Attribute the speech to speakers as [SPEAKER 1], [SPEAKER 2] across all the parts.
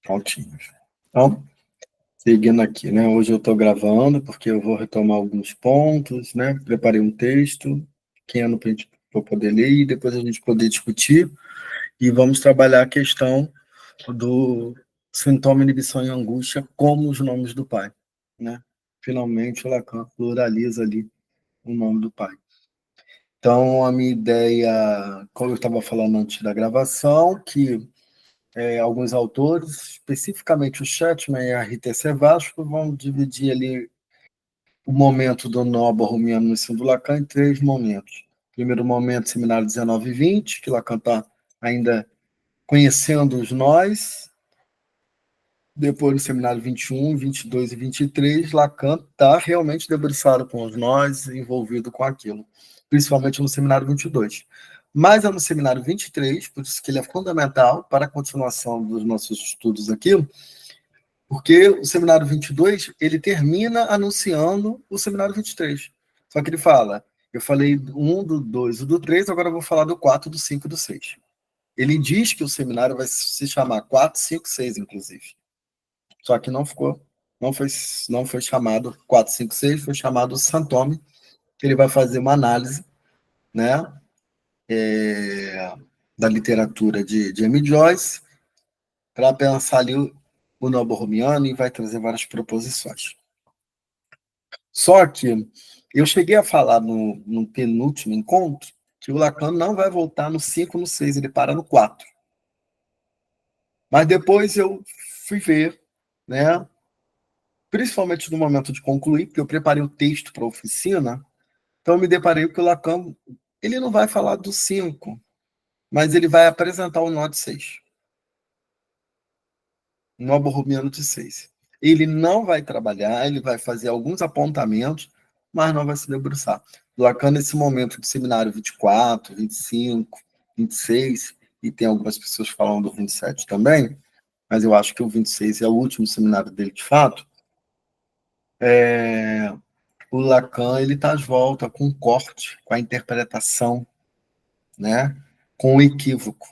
[SPEAKER 1] Prontinhos. Então, seguindo aqui, né? Hoje eu estou gravando, porque eu vou retomar alguns pontos, né? Preparei um texto pequeno para eu poder ler e depois a gente poder discutir. E vamos trabalhar a questão do sintoma, inibição e angústia como os nomes do Pai, né? Finalmente, o Lacan pluraliza ali o nome do Pai. Então, a minha ideia, como eu estava falando antes da gravação, que alguns autores, especificamente o Shetman e a R.T.C. Vasco, vão dividir ali o momento do nó borromiano no ensino do Lacan em 3 momentos. Primeiro momento, seminário 19 e 20, que Lacan está ainda conhecendo os nós. Depois, no seminário 21, 22 e 23, Lacan está realmente debruçado com os nós, envolvido com aquilo, principalmente no seminário 22. Mas é no seminário 23, por isso que ele é fundamental para a continuação dos nossos estudos aqui, porque o seminário 22, ele termina anunciando o seminário 23. Só que ele fala, eu falei do 1, do 2 e do 3, agora eu vou falar do 4, do 5 e do 6. Ele diz que o seminário vai se chamar 4, 5, 6, inclusive. Só que não foi chamado 456, foi chamado Santome, que ele vai fazer uma análise, né, da literatura de James Joyce, para pensar ali o nó borromiano e vai trazer várias proposições. Só que eu cheguei a falar no penúltimo encontro que o Lacan não vai voltar no 5, no 6, ele para no 4. Mas depois eu fui ver, né, principalmente no momento de concluir, porque eu preparei o texto para a oficina, então eu me deparei com o Lacan, ele não vai falar do 5, mas ele vai apresentar o nó de 6. Nó borromiano de 6. Ele não vai trabalhar, ele vai fazer alguns apontamentos, mas não vai se debruçar. Lacan, nesse momento do seminário 24, 25, 26, e tem algumas pessoas falando do 27 também, mas eu acho que o 26 é o último seminário dele de fato, o Lacan ele está de volta com o corte, com a interpretação, né? Com o equívoco,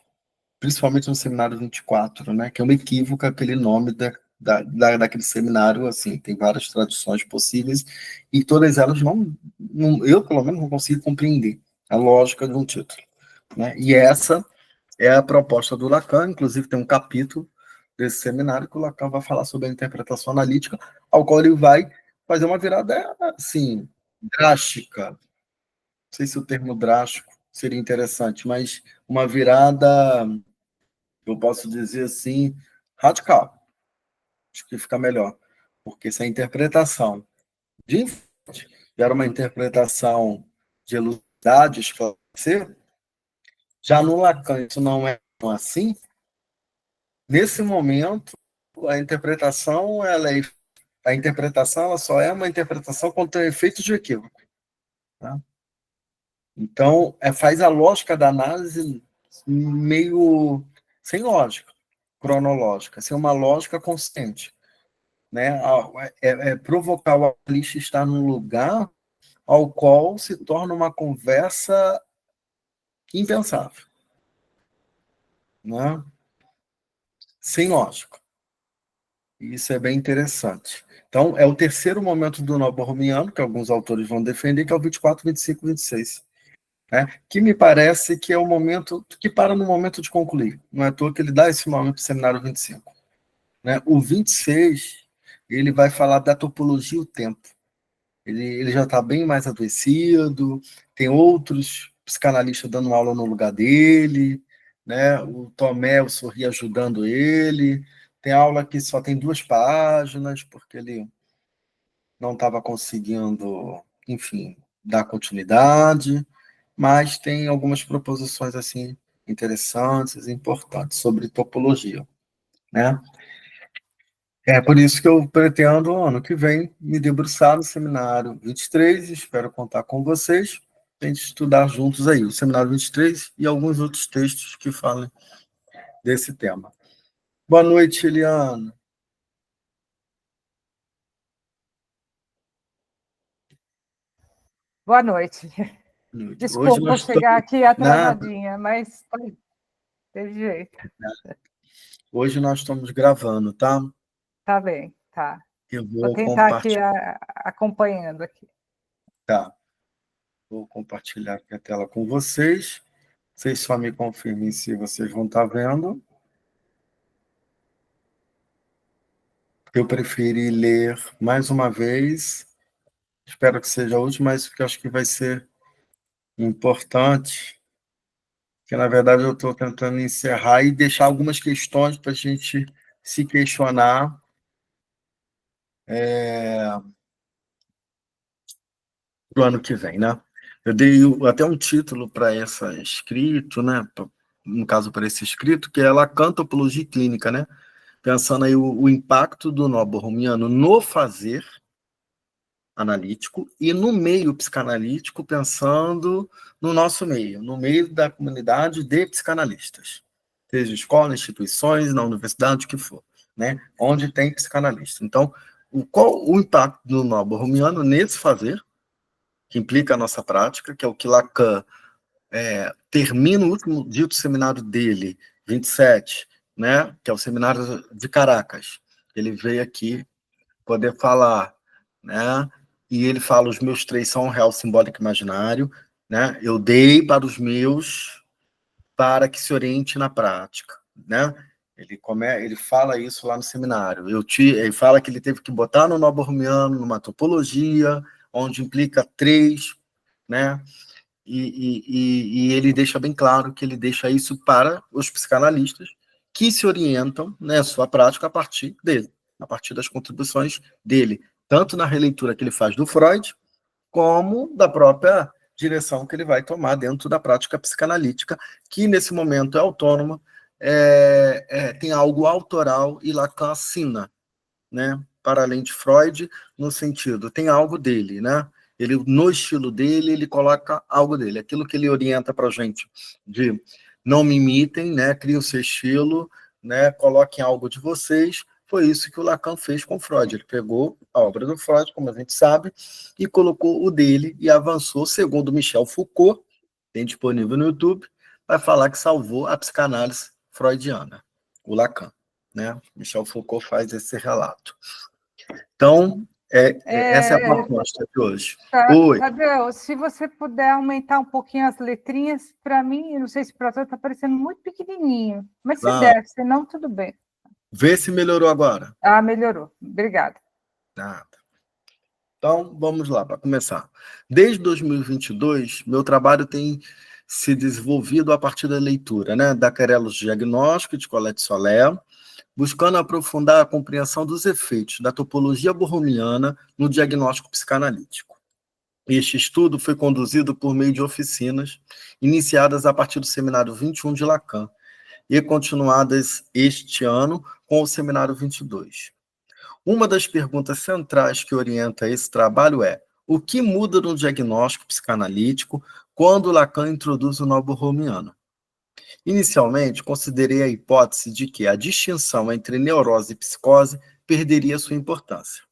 [SPEAKER 1] principalmente no seminário 24, né? Que é um equívoco aquele nome daquele seminário, assim, tem várias traduções possíveis e todas elas eu pelo menos não consigo compreender a lógica de um título, né? E essa é a proposta do Lacan, inclusive tem um capítulo desse seminário que o Lacan vai falar sobre a interpretação analítica, ao qual ele vai fazer uma virada, assim, drástica. Não sei se o termo drástico seria interessante, mas uma virada, eu posso dizer assim, radical. Acho que fica melhor. Porque se a interpretação de infante era uma interpretação de elucidar, de esclarecer, já no Lacan isso não é assim. Nesse momento, a interpretação ela só é uma interpretação quando tem efeitos de equívoco. Tá? Então, faz a lógica da análise meio sem lógica cronológica, sem uma lógica consciente. Né? Provocar o analista estar num lugar ao qual se torna uma conversa impensável. Né? Sem lógica. Isso é bem interessante. Então, é o terceiro momento do nó borromiano, que alguns autores vão defender, que é o 24, 25 e 26. Né? Que me parece que é o momento que para no momento de concluir. Não é à toa que ele dá esse momento para o seminário 25. Né? O 26, ele vai falar da topologia e o tempo. Ele já está bem mais adoecido, tem outros psicanalistas dando aula no lugar dele, né? O Tomé, o Sorri ajudando ele. Tem aula que só tem 2 páginas, porque ele não estava conseguindo, enfim, dar continuidade, mas tem algumas proposições assim interessantes e importantes sobre topologia, né? É por isso que eu pretendo, ano que vem, me debruçar no seminário 23, e espero contar com vocês, para a gente estudar juntos aí, o seminário 23 e alguns outros textos que falem desse tema. Boa noite, Eliana.
[SPEAKER 2] Boa noite.
[SPEAKER 1] Hoje
[SPEAKER 2] Desculpa
[SPEAKER 1] nós
[SPEAKER 2] chegar
[SPEAKER 1] estamos...
[SPEAKER 2] aqui
[SPEAKER 1] Nada,
[SPEAKER 2] atrasadinha, mas teve jeito.
[SPEAKER 1] Hoje nós estamos gravando, tá?
[SPEAKER 2] Tá bem, tá.
[SPEAKER 1] Eu
[SPEAKER 2] Vou
[SPEAKER 1] vou
[SPEAKER 2] tentar aqui
[SPEAKER 1] compartilhar.
[SPEAKER 2] acompanhando aqui.
[SPEAKER 1] Tá. Vou compartilhar aqui a tela com vocês. Vocês só me confirmem se vocês vão estar vendo. Eu preferi ler mais uma vez. Espero que seja a última, mas porque eu acho que vai ser importante. Porque, na verdade, eu estou tentando encerrar e deixar algumas questões para a gente se questionar para o ano que vem, né? Eu dei até um título para esse escrito, né? No caso, para esse escrito, que é Lacan, Topologia Clínica, né? Pensando aí o impacto do nó borromiano no fazer analítico e no meio psicanalítico, pensando no nosso meio, no meio da comunidade de psicanalistas, seja escola, instituições, na universidade, o que for, né? Onde tem psicanalista. Então, qual o impacto do nó borromiano nesse fazer, que implica a nossa prática, que é o que Lacan termina o último dito seminário dele, 27, né? Que é o seminário de Caracas. Ele veio aqui poder falar, né? E ele fala: os meus três são real, simbólico e imaginário, né? Eu dei para os meus para que se oriente na prática, né? Ele fala isso lá no seminário. Ele fala que ele teve que botar no nó borromiano, numa topologia, onde implica três, né? E ele deixa bem claro que ele deixa isso para os psicanalistas que se orientam, né, sua prática a partir dele, a partir das contribuições dele, tanto na releitura que ele faz do Freud, como da própria direção que ele vai tomar dentro da prática psicanalítica, que nesse momento é autônoma, tem algo autoral e Lacan assina, né? Para além de Freud, no sentido, tem algo dele, né? Ele, no estilo dele, ele coloca algo dele. Aquilo que ele orienta para a gente de não me imitem, né? Crie o seu estilo, né? Coloquem algo de vocês. Foi isso que o Lacan fez com Freud. Ele pegou a obra do Freud, como a gente sabe, e colocou o dele e avançou, segundo Michel Foucault, tem disponível no YouTube, vai falar que salvou a psicanálise freudiana, o Lacan, né? Michel Foucault faz esse relato. Então, essa é a proposta de hoje. Oi.
[SPEAKER 2] Tadeu, se você puder aumentar um pouquinho as letrinhas, para mim, eu não sei se para você está parecendo muito pequenininho, mas se der, senão tudo bem.
[SPEAKER 1] Vê se melhorou agora.
[SPEAKER 2] Ah, melhorou. Obrigada.
[SPEAKER 1] Nada. Então, vamos lá, para começar. Desde 2022, meu trabalho tem se desenvolvido a partir da leitura, né, da Querelos Diagnóstico, de Colette Soler, buscando aprofundar a compreensão dos efeitos da topologia borromiana no diagnóstico psicanalítico. Este estudo foi conduzido por meio de oficinas, iniciadas a partir do Seminário 21 de Lacan, e continuadas este ano com o Seminário 22. Uma das perguntas centrais que orienta esse trabalho é: o que muda no diagnóstico psicanalítico quando Lacan introduz o nó borromiano? Inicialmente, considerei a hipótese de que a distinção entre neurose e psicose perderia sua importância.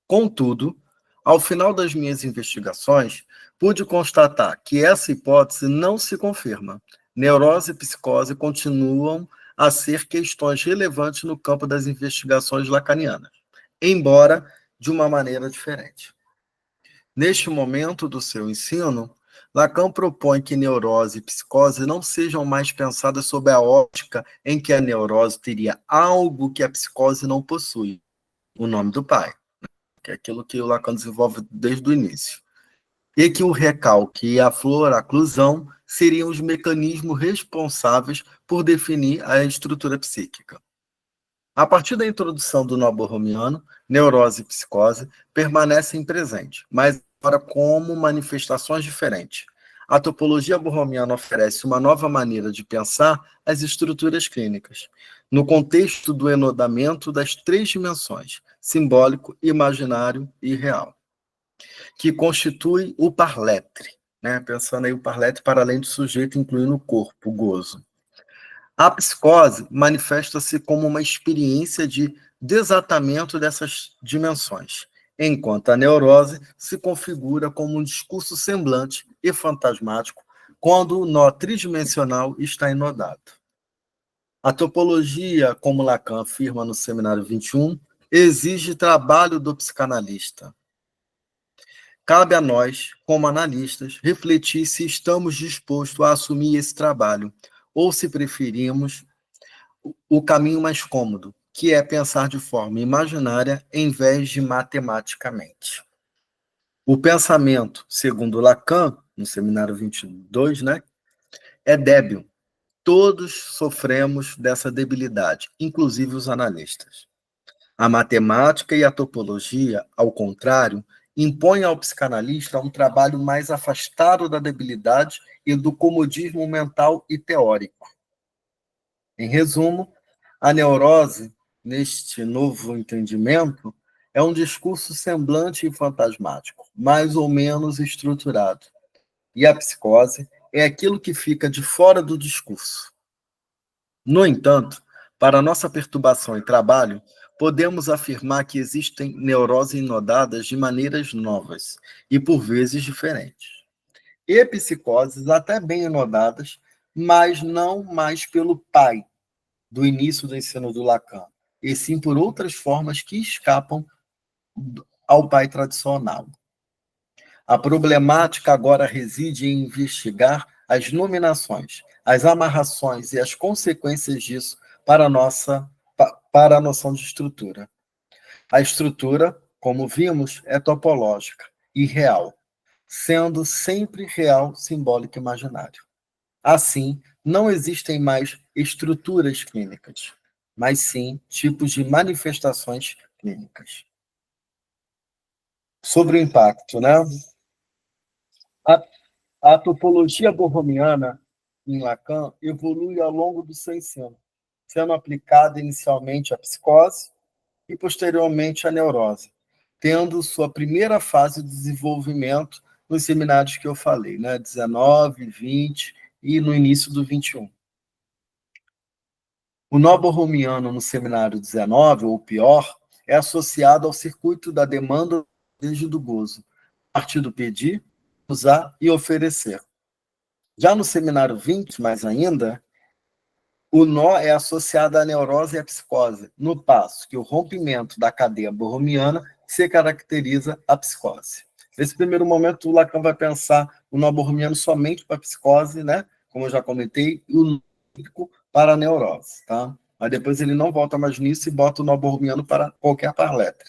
[SPEAKER 1] Contudo, ao final das minhas investigações, pude constatar que essa hipótese não se confirma. Neurose e psicose continuam a ser questões relevantes no campo das investigações lacanianas, embora de uma maneira diferente. Neste momento do seu ensino, Lacan propõe que neurose e psicose não sejam mais pensadas sob a ótica em que a neurose teria algo que a psicose não possui, o nome do pai, que é aquilo que o Lacan desenvolve desde o início, e que o recalque e a oclusão seriam os mecanismos responsáveis por definir a estrutura psíquica. A partir da introdução do nó borromiano, neurose e psicose permanecem presentes, mas agora como manifestações diferentes. A topologia borromiana oferece uma nova maneira de pensar as estruturas clínicas, no contexto do enodamento das três dimensões, simbólico, imaginário e real, que constitui o parletre, né? Pensando aí o parletre para além do sujeito, incluindo o corpo, o gozo. A psicose manifesta-se como uma experiência de desatamento dessas dimensões, enquanto a neurose se configura como um discurso semblante e fantasmático quando o nó tridimensional está inodado. A topologia, como Lacan afirma no seminário 21, exige trabalho do psicanalista. Cabe a nós, como analistas, refletir se estamos dispostos a assumir esse trabalho, ou se preferimos o caminho mais cômodo, que é pensar de forma imaginária em vez de matematicamente. O pensamento, segundo Lacan, no seminário 22, né, é débil. Todos sofremos dessa debilidade, inclusive os analistas. A matemática e a topologia, ao contrário, impõem ao psicanalista um trabalho mais afastado da debilidade e do comodismo mental e teórico. Em resumo, a neurose, neste novo entendimento, é um discurso semblante e fantasmático, mais ou menos estruturado. E a psicose é aquilo que fica de fora do discurso. No entanto, para nossa perturbação e trabalho, podemos afirmar que existem neuroses inodadas de maneiras novas e, por vezes, diferentes. E psicoses até bem inodadas, mas não mais pelo pai do início do ensino do Lacan, e sim por outras formas que escapam ao pai tradicional. A problemática agora reside em investigar as nominações, as amarrações e as consequências disso para a noção de estrutura. A estrutura, como vimos, é topológica e real, sendo sempre real, simbólico e imaginário. Assim, não existem mais estruturas clínicas, mas sim tipos de manifestações clínicas. Sobre o impacto, né? A, a topologia borromiana em Lacan evolui ao longo do seu ensino, sendo aplicada inicialmente à psicose e posteriormente à neurose, tendo sua primeira fase de desenvolvimento nos seminários que eu falei, né? 19, 20 e no início do 21. O nó borromiano no seminário 19, ou pior, é associado ao circuito da demanda desde do gozo, a partir do pedir, usar e oferecer. Já no seminário 20, mais ainda, o nó é associado à neurose e à psicose, no passo que o rompimento da cadeia borromiana se caracteriza a psicose. Nesse primeiro momento, o Lacan vai pensar o nó borromiano somente para a psicose, né? Como eu já comentei, e o nó para a neurose, tá? Mas depois ele não volta mais nisso e bota o nó borromiano para qualquer par letra.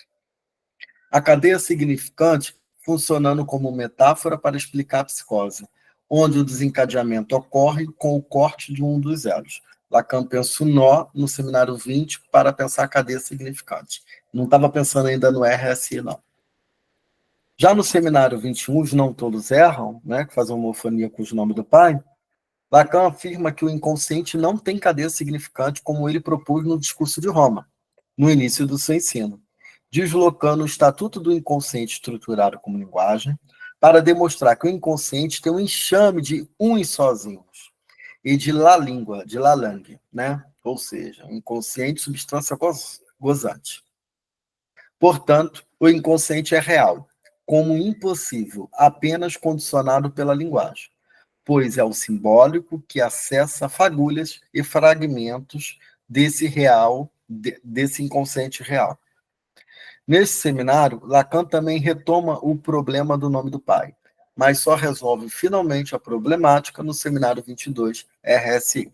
[SPEAKER 1] A cadeia significante funcionando como metáfora para explicar a psicose, onde o desencadeamento ocorre com o corte de um dos elos. Lacan pensa o nó no seminário 20 para pensar a cadeia significante. Não estava pensando ainda no RSI, não. Já no seminário 21, os não todos erram, né, que faz uma homofonia com os nomes do pai, Lacan afirma que o inconsciente não tem cadeia significante como ele propôs no discurso de Roma, no início do seu ensino, deslocando o estatuto do inconsciente estruturado como linguagem para demonstrar que o inconsciente tem um enxame de uns sozinhos e de la língua, de la langue, né? Ou seja, um inconsciente substância gozante. Portanto, o inconsciente é real, como impossível, apenas condicionado pela linguagem, pois é o simbólico que acessa fagulhas e fragmentos desse real, desse inconsciente real. Nesse seminário, Lacan também retoma o problema do nome do pai, mas só resolve finalmente a problemática no seminário 22, RSI.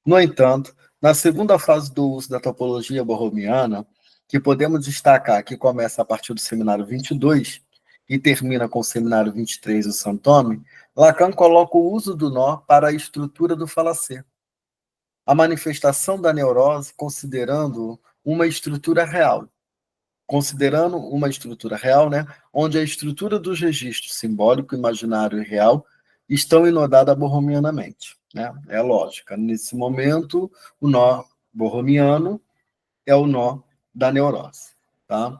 [SPEAKER 1] No entanto, na segunda fase do uso da topologia borromiana, que podemos destacar que começa a partir do seminário 22 e termina com o seminário 23, o Santome, Lacan coloca o uso do nó para a estrutura do falacer. A manifestação da neurose considerando uma estrutura real, né, onde a estrutura dos registros simbólico, imaginário e real estão inodadas borromianamente. Né? É lógica. Nesse momento, o nó borromiano é o nó da neurose. Tá?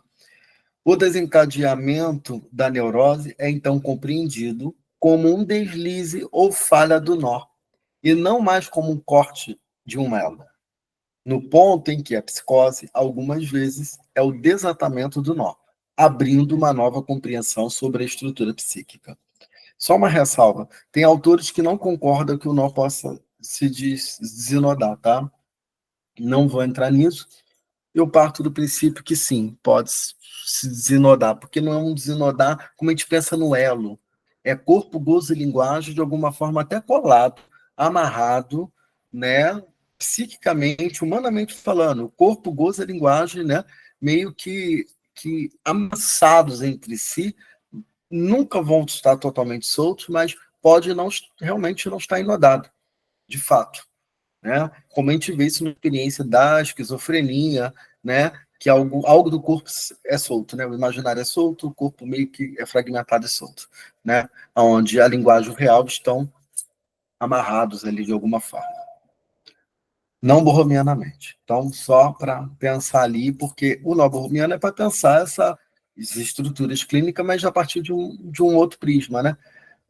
[SPEAKER 1] O desencadeamento da neurose é, então, compreendido como um deslize ou falha do nó, e não mais como um corte de um elo. No ponto em que a psicose, algumas vezes, é o desatamento do nó, abrindo uma nova compreensão sobre a estrutura psíquica. Só uma ressalva: tem autores que não concordam que o nó possa se desinodar, tá? Não vou entrar nisso. Eu parto do princípio que sim, pode se desinodar, porque não é um desinodar como a gente pensa no elo. É corpo, gozo e linguagem, de alguma forma até colado, amarrado, né? Psiquicamente, humanamente falando, o corpo, gozo e linguagem, né? Meio que amassados entre si, nunca vão estar totalmente soltos, mas pode não realmente não estar inodado, de fato, né? Como a gente vê isso na experiência da esquizofrenia, né? Que algo do corpo é solto, né? O imaginário é solto, o corpo meio que é fragmentado e solto, né? Onde a linguagem e o real estão amarrados ali de alguma forma. Não borromianamente. Então, só para pensar ali, porque o não borromiano é para pensar essas estruturas clínicas, mas a partir de um outro prisma, né?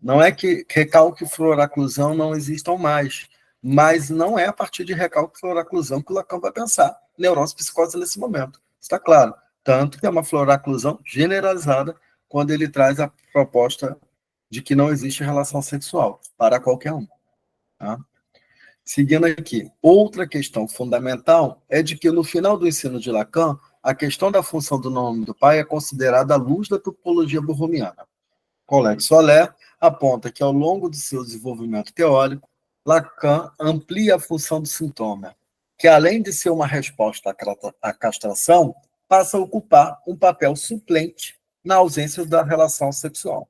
[SPEAKER 1] Não é que recalque e fluoraclusão não existam mais, mas não é a partir de recalque e fluoraclusão que o Lacan vai pensar neurose psicose nesse momento. Está claro. Tanto que é uma fluoraclusão generalizada quando ele traz a proposta de que não existe relação sexual para qualquer um. Tá? Seguindo aqui, outra questão fundamental é de que no final do ensino de Lacan, a questão da função do nome do pai é considerada à luz da topologia borromiana. Colette Soler aponta que, ao longo do seu desenvolvimento teórico, Lacan amplia a função do sintoma, que, além de ser uma resposta à castração, passa a ocupar um papel suplente na ausência da relação sexual.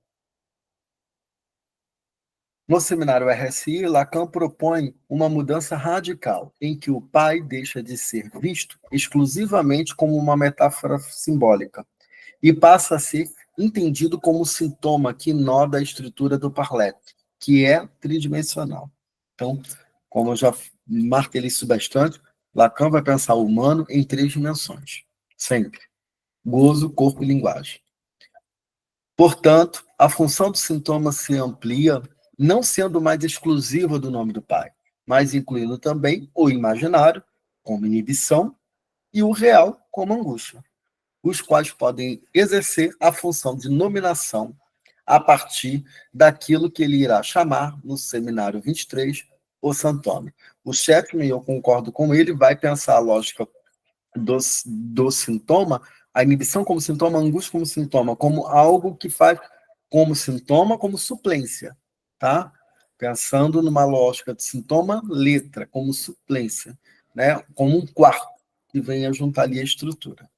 [SPEAKER 1] No seminário RSI, Lacan propõe uma mudança radical, em que o pai deixa de ser visto exclusivamente como uma metáfora simbólica e passa a ser entendido como um sintoma que inoda a estrutura do Parlet, que é tridimensional. Então, como eu já martelei isso bastante, Lacan vai pensar o humano em 3 dimensões, sempre. Gozo, corpo e linguagem. Portanto, a função do sintoma se amplia, não sendo mais exclusiva do nome do pai, mas incluindo também o imaginário, como inibição, e o real, como angústia, os quais podem exercer a função de nominação a partir daquilo que ele irá chamar, no seminário 23, o santoma. O Checkman, eu concordo com ele, vai pensar a lógica do sintoma, a inibição como sintoma, a angústia como sintoma, como algo que faz como sintoma, como suplência, tá? Pensando numa lógica de sintoma, letra, como suplência, né? Como um quarto que vem a juntar ali a estrutura.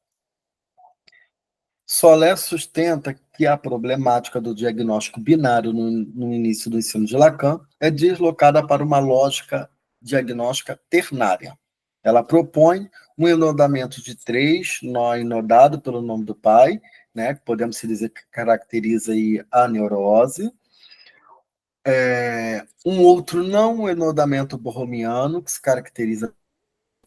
[SPEAKER 1] Solé sustenta que a problemática do diagnóstico binário no início do ensino de Lacan é deslocada para uma lógica diagnóstica ternária. Ela propõe um enodamento de 3, nó enodado pelo nome do pai, né, que podemos dizer que caracteriza aí a neurose. Um outro não enodamento borromiano, que se caracteriza,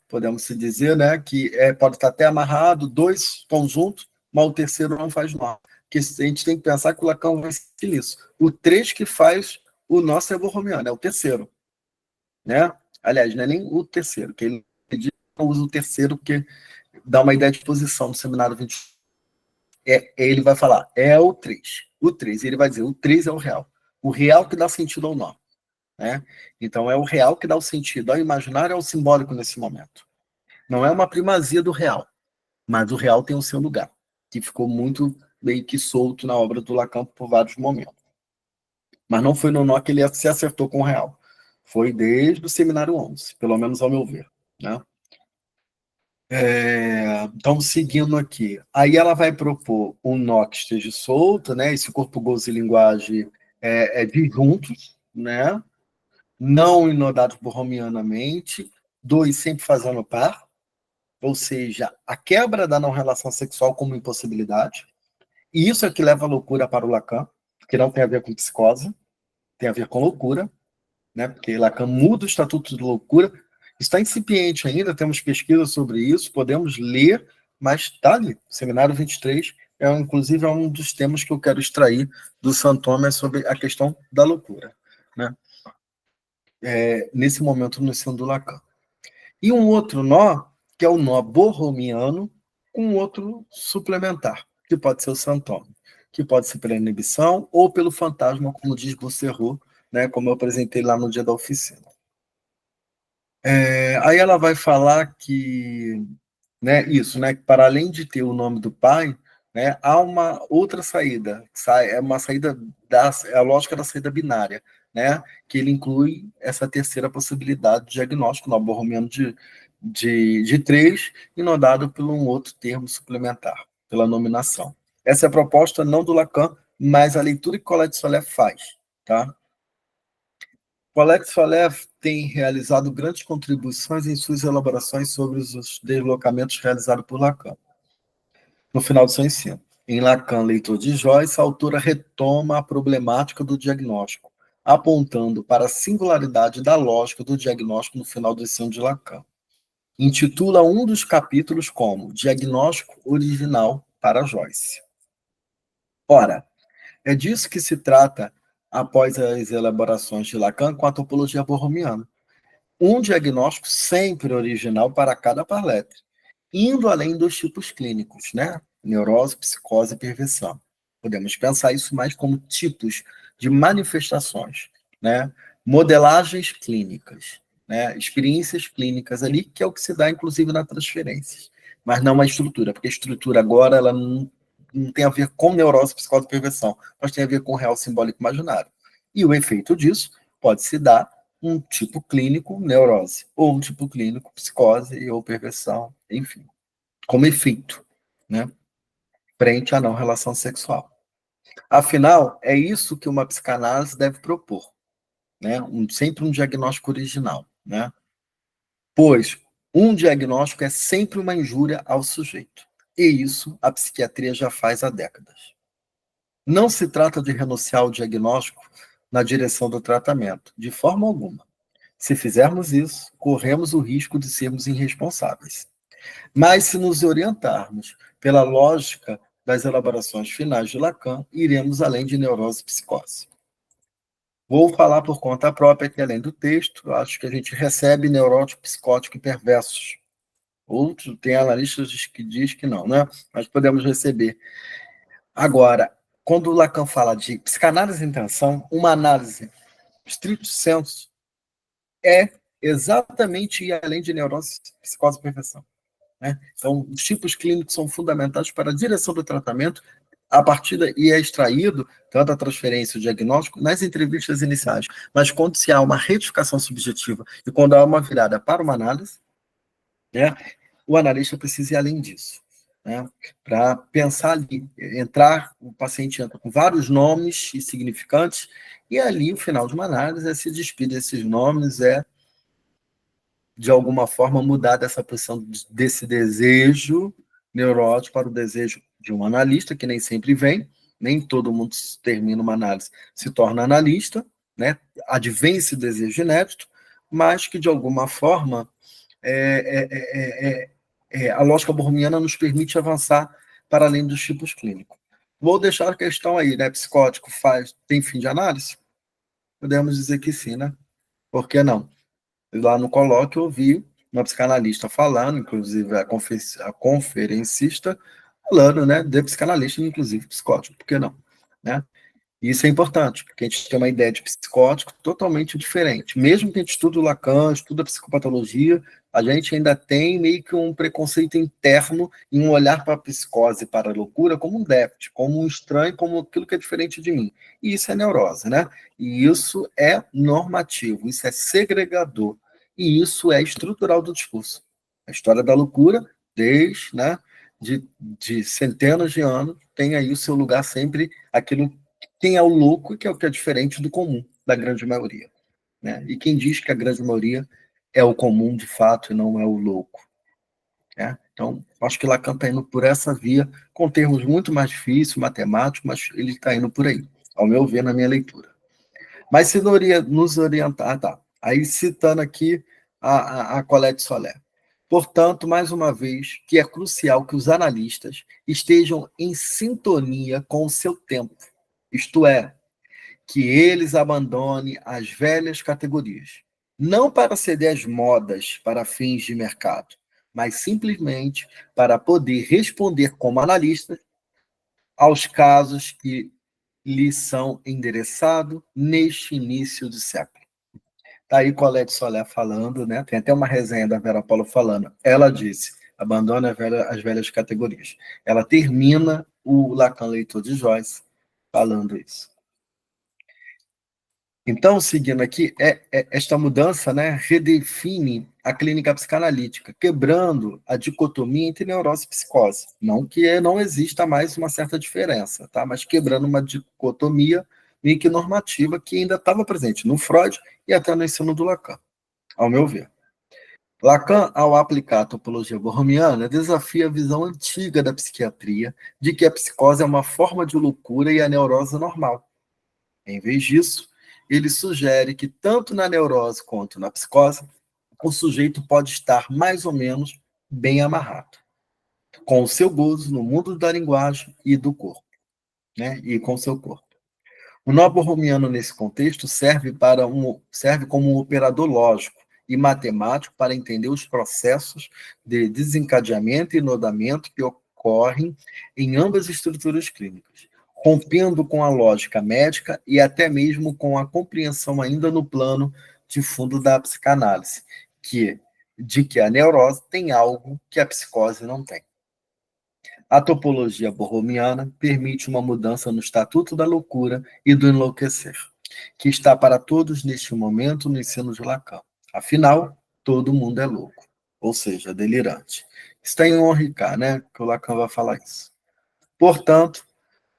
[SPEAKER 1] podemos dizer, né, que pode estar até amarrado, 2 conjuntos, mas o terceiro não faz nó. Porque a gente tem que pensar que o Lacan vai ser nisso. O 3 que faz o nosso é borromiano, é o terceiro. Né? Aliás, não é nem o terceiro, que ele usa o terceiro porque dá uma ideia de posição no seminário 20. Ele vai falar, é o 3. O 3, ele vai dizer, o 3 é o real. O real que dá sentido ao nó. Né? Então, é o real que dá o sentido ao imaginário e ao simbólico nesse momento. Não é uma primazia do real, mas o real tem o seu lugar, que ficou muito meio que solto na obra do Lacan por vários momentos. Mas não foi no nó que ele se acertou com o real. Foi desde o seminário 11, pelo menos ao meu ver. Né? Então, seguindo aqui. Aí ela vai propor um nó que esteja solto, né? Esse corpo, gozo e linguagem disjuntos, né? Não inodados borromianamente, 2 sempre fazendo par, ou seja, a quebra da não relação sexual como impossibilidade. E isso é que leva à loucura para o Lacan, que não tem a ver com psicose, tem a ver com loucura, né? Porque Lacan muda o estatuto de loucura. Está incipiente ainda, temos pesquisas sobre isso, podemos ler, mas está ali. O Seminário 23 inclusive, é um dos temas que eu quero extrair do Santoma sobre a questão da loucura, né? Nesse momento no ensino do Lacan. E um outro nó, que é o nó borromiano, com outro suplementar, que pode ser o Santoma, que pode ser pela inibição ou pelo fantasma, como diz Bosserot, né, como eu apresentei lá no dia da oficina. Aí ela vai falar que, né, isso, né, que para além de ter o nome do pai, né, há uma outra saída, é uma saída é a lógica da saída binária, né, que ele inclui essa terceira possibilidade de diagnóstico, no aborromeno de 3, inodado por um outro termo suplementar, pela nominação. Essa é a proposta não do Lacan, mas a leitura que Colette Soler faz, tá? Colette Soler tem realizado grandes contribuições em suas elaborações sobre os deslocamentos realizados por Lacan, no final do seu ensino. Em Lacan, leitor de Joyce, a autora retoma a problemática do diagnóstico, apontando para a singularidade da lógica do diagnóstico no final do ensino de Lacan. Intitula um dos capítulos como Diagnóstico Original para Joyce. Ora, é disso que se trata após as elaborações de Lacan com a topologia borromiana. Um diagnóstico sempre original para cada par letra, indo além dos tipos clínicos, né? Neurose, psicose e perversão. Podemos pensar isso mais como tipos de manifestações, né? Modelagens clínicas, né? Experiências clínicas ali, que é o que se dá, inclusive, na transferência, mas não a estrutura, porque a estrutura agora ela não tem a ver com neurose, psicose e perversão, mas tem a ver com o real simbólico imaginário. E o efeito disso pode se dar um tipo clínico, neurose, ou um tipo clínico, psicose ou perversão, enfim, como efeito, né, frente à não relação sexual. Afinal, é isso que uma psicanálise deve propor, né, sempre um diagnóstico original, né, pois um diagnóstico é sempre uma injúria ao sujeito, e isso a psiquiatria já faz há décadas. Não se trata de renunciar ao diagnóstico na direção do tratamento, de forma alguma. Se fizermos isso, corremos o risco de sermos irresponsáveis. Mas se nos orientarmos pela lógica das elaborações finais de Lacan, iremos além de neurose e psicose. Vou falar por conta própria que, além do texto, acho que a gente recebe neurótico, psicótico e perversos. Outros, tem analistas que diz que não, né? Mas podemos receber. Agora, quando o Lacan fala de psicanálise e intenção, uma análise stricto sensu é exatamente ir além de neurose, psicose e perfeição. Né? Então, os tipos clínicos são fundamentais para a direção do tratamento, a partir daí é extraído tanto a transferência e o diagnóstico nas entrevistas iniciais, mas quando se há uma retificação subjetiva e quando há uma virada para uma análise, né, o analista precisa ir além disso, né, para pensar ali, entrar, o paciente entra com vários nomes e significantes, e ali, o final de uma análise, é se despir desses nomes, de alguma forma, mudar dessa posição, desse desejo neurótico para o desejo de um analista, que nem sempre vem, nem todo mundo termina uma análise, se torna analista, né? Advém esse desejo inédito, mas que, de alguma forma, a lógica borromiana nos permite avançar para além dos tipos clínicos. Vou deixar a questão aí, né? Psicótico tem fim de análise? Podemos dizer que sim, né? Por que não? Lá no colóquio eu vi uma psicanalista falando, inclusive a conferencista, falando, né, de psicanalista, inclusive psicótico, por que não? Né? E isso é importante, porque a gente tem uma ideia de psicótico totalmente diferente. Mesmo que a gente estude o Lacan, estuda a psicopatologia, a gente ainda tem meio que um preconceito interno em um olhar para a psicose, para a loucura, como um déficit, como um estranho, como aquilo que é diferente de mim. E isso é neurose, né? E isso é normativo, isso é segregador, e isso é estrutural do discurso. A história da loucura, desde, né, de centenas de anos, tem aí o seu lugar sempre aquilo. Quem é o louco, que é o que é diferente do comum, da grande maioria. Né? E quem diz que a grande maioria é o comum, de fato, e não é o louco. Né? Então, acho que Lacan está indo por essa via, com termos muito mais difíceis, matemáticos, mas ele está indo por aí, ao meu ver, na minha leitura. Mas se nos orientar, tá. Aí citando aqui a Colette Soler. Portanto, mais uma vez, que é crucial que os analistas estejam em sintonia com o seu tempo, isto é, que eles abandonem as velhas categorias, não para ceder às modas para fins de mercado, mas simplesmente para poder responder como analista aos casos que lhes são endereçados neste início de século. Tá aí Colette Soler falando, né? Tem até uma resenha da Vera Paulo falando. Ela disse, abandona as velhas categorias. Ela termina o Lacan Leitor de Joyce falando isso. Então, seguindo aqui, esta mudança, né, redefine a clínica psicanalítica, quebrando a dicotomia entre neurose e psicose. Não que não exista mais uma certa diferença, tá? Mas quebrando uma dicotomia meio que normativa que ainda estava presente no Freud e até no ensino do Lacan, ao meu ver. Lacan, ao aplicar a topologia borromiana, desafia a visão antiga da psiquiatria de que a psicose é uma forma de loucura e a neurose normal. Em vez disso, ele sugere que tanto na neurose quanto na psicose, o sujeito pode estar mais ou menos bem amarrado, com o seu gozo no mundo da linguagem e do corpo, né? E com o seu corpo. O nó borromiano, nesse contexto, serve como um operador lógico e matemático para entender os processos de desencadeamento e nodamento que ocorrem em ambas as estruturas clínicas, rompendo com a lógica médica e até mesmo com a compreensão ainda no plano de fundo da psicanálise, de que a neurose tem algo que a psicose não tem. A topologia borromiana permite uma mudança no estatuto da loucura e do enlouquecer, que está para todos neste momento no ensino de Lacan. Afinal, todo mundo é louco, ou seja, delirante. Está em Henri K, né, que o Lacan vai falar isso. Portanto,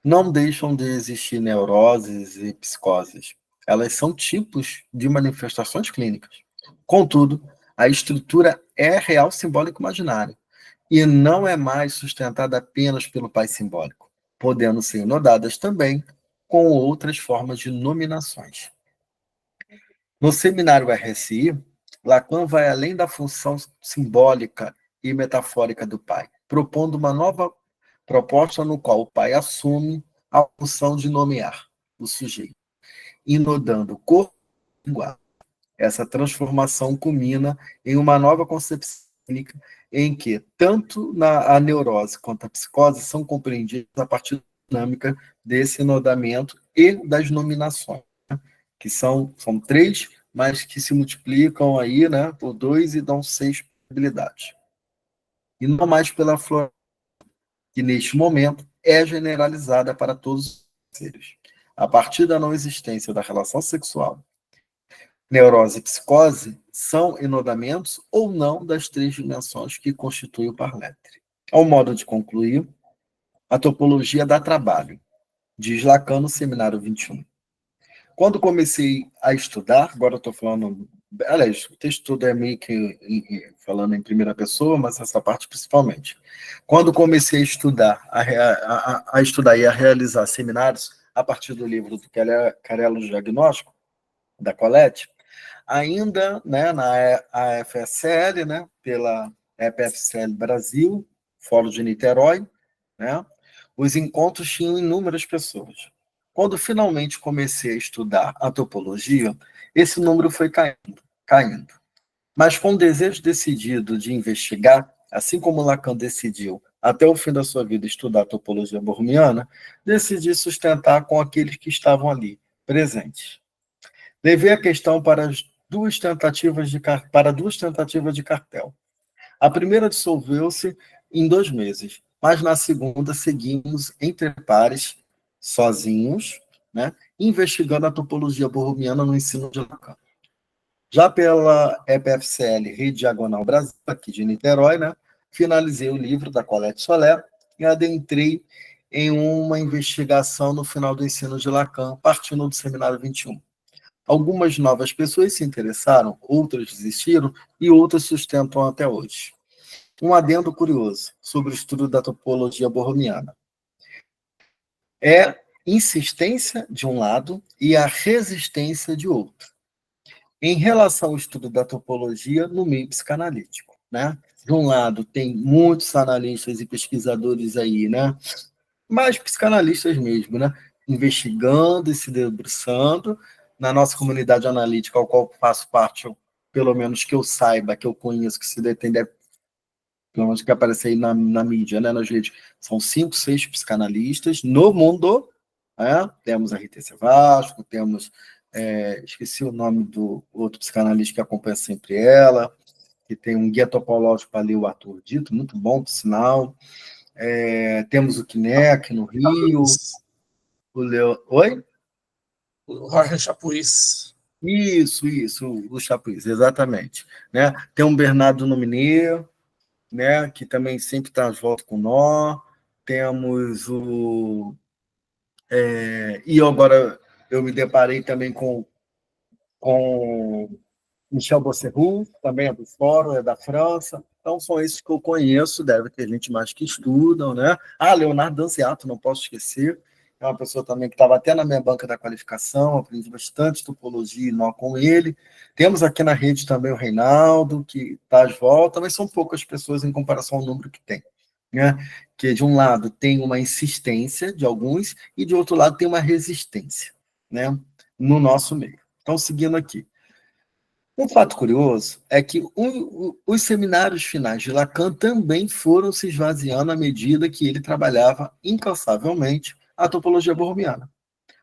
[SPEAKER 1] não deixam de existir neuroses e psicoses. Elas são tipos de manifestações clínicas. Contudo, a estrutura é real, simbólico, imaginário e não é mais sustentada apenas pelo pai simbólico, podendo ser nodadas também com outras formas de nominações. No seminário RSI, Lacan vai além da função simbólica e metafórica do pai, propondo uma nova proposta no qual o pai assume a função de nomear o sujeito, inodando corpo e linguagem. Essa transformação culmina em uma nova concepção clínica em que tanto a neurose quanto a psicose são compreendidas a partir da dinâmica desse nodamento e das nominações, né? Que são 3, mas que se multiplicam aí, né, por 2 e dão 6 possibilidades. E não mais pela flor, que neste momento é generalizada para todos os seres. A partir da não existência da relação sexual, neurose e psicose são enodamentos ou não das 3 dimensões que constituem o par lettre. Ao modo de concluir, a topologia dá trabalho, diz Lacan no Seminário 21. Quando comecei a estudar, agora eu estou falando, aliás, o texto todo é meio que falando em primeira pessoa, mas essa parte principalmente. Quando comecei a estudar, a estudar e a realizar seminários, a partir do livro do Carello Diagnóstico, da Colette, ainda, né, na AFSL, né, pela EPFCL Brasil, Fórum de Niterói, né, os encontros tinham inúmeras pessoas. Quando finalmente comecei a estudar a topologia, esse número foi caindo. Mas com o desejo decidido de investigar, assim como Lacan decidiu, até o fim da sua vida, estudar a topologia borromiana, decidi sustentar com aqueles que estavam ali, presentes. Levei a questão para duas tentativas de cartel. A primeira dissolveu-se em 2 meses, mas na segunda seguimos entre pares, sozinhos, né, investigando a topologia borromiana no ensino de Lacan. Já pela EPFCL Rede Diagonal Brasil, aqui de Niterói, né, finalizei o livro da Colette Soler e adentrei em uma investigação no final do ensino de Lacan, partindo do Seminário 21. Algumas novas pessoas se interessaram, outras desistiram e outras sustentam até hoje. Um adendo curioso sobre o estudo da topologia borromiana. É insistência de um lado e a resistência de outro. Em relação ao estudo da topologia no meio psicanalítico, né? De um lado, tem muitos analistas e pesquisadores aí, né? Mais psicanalistas mesmo, né? Investigando e se debruçando. Na nossa comunidade analítica, ao qual faço parte, pelo menos que eu saiba, que eu conheço, que se detém, pelo menos que aparece aí na mídia, né, nas redes, são 5, 6 psicanalistas no mundo, né? Temos a RT Vasco, temos esqueci o nome do outro psicanalista que acompanha sempre ela, que tem um guia topológico para ler o Arthur Dito, muito bom, por sinal. Temos o Kinec no Rio, o Leo... Oi?
[SPEAKER 3] O Jorge Chapuis.
[SPEAKER 1] Isso, o Chapuis, exatamente. Né? Tem um Bernardo Nomineiro, né, que também sempre está às voltas com nó. Temos o... e agora eu me deparei também com Michel Bosserru, também é do Fórum, é da França. Então, são esses que eu conheço, deve ter gente mais que estudam, né? Leonardo Danziato, não posso esquecer, é uma pessoa também que estava até na minha banca da qualificação, aprendi bastante topologia e nó com ele. Temos aqui na rede também o Reinaldo, que está às voltas, mas são poucas pessoas em comparação ao número que tem. Né? Que, de um lado, tem uma insistência de alguns, e, de outro lado, tem uma resistência, né? No nosso meio. Então, seguindo aqui. Um fato curioso é que os seminários finais de Lacan também foram se esvaziando à medida que ele trabalhava incansavelmente a topologia borromiana.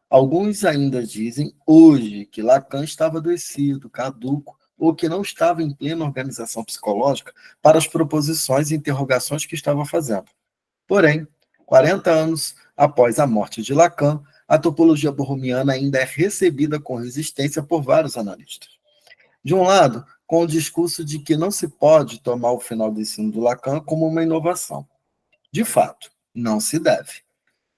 [SPEAKER 1] Alguns ainda dizem hoje que Lacan estava adoecido, caduco, ou que não estava em plena organização psicológica para as proposições e interrogações que estava fazendo. Porém, 40 anos após a morte de Lacan, a topologia borromiana ainda é recebida com resistência por vários analistas. De um lado, com o discurso de que não se pode tomar o final do ensino do Lacan como uma inovação. De fato, não se deve.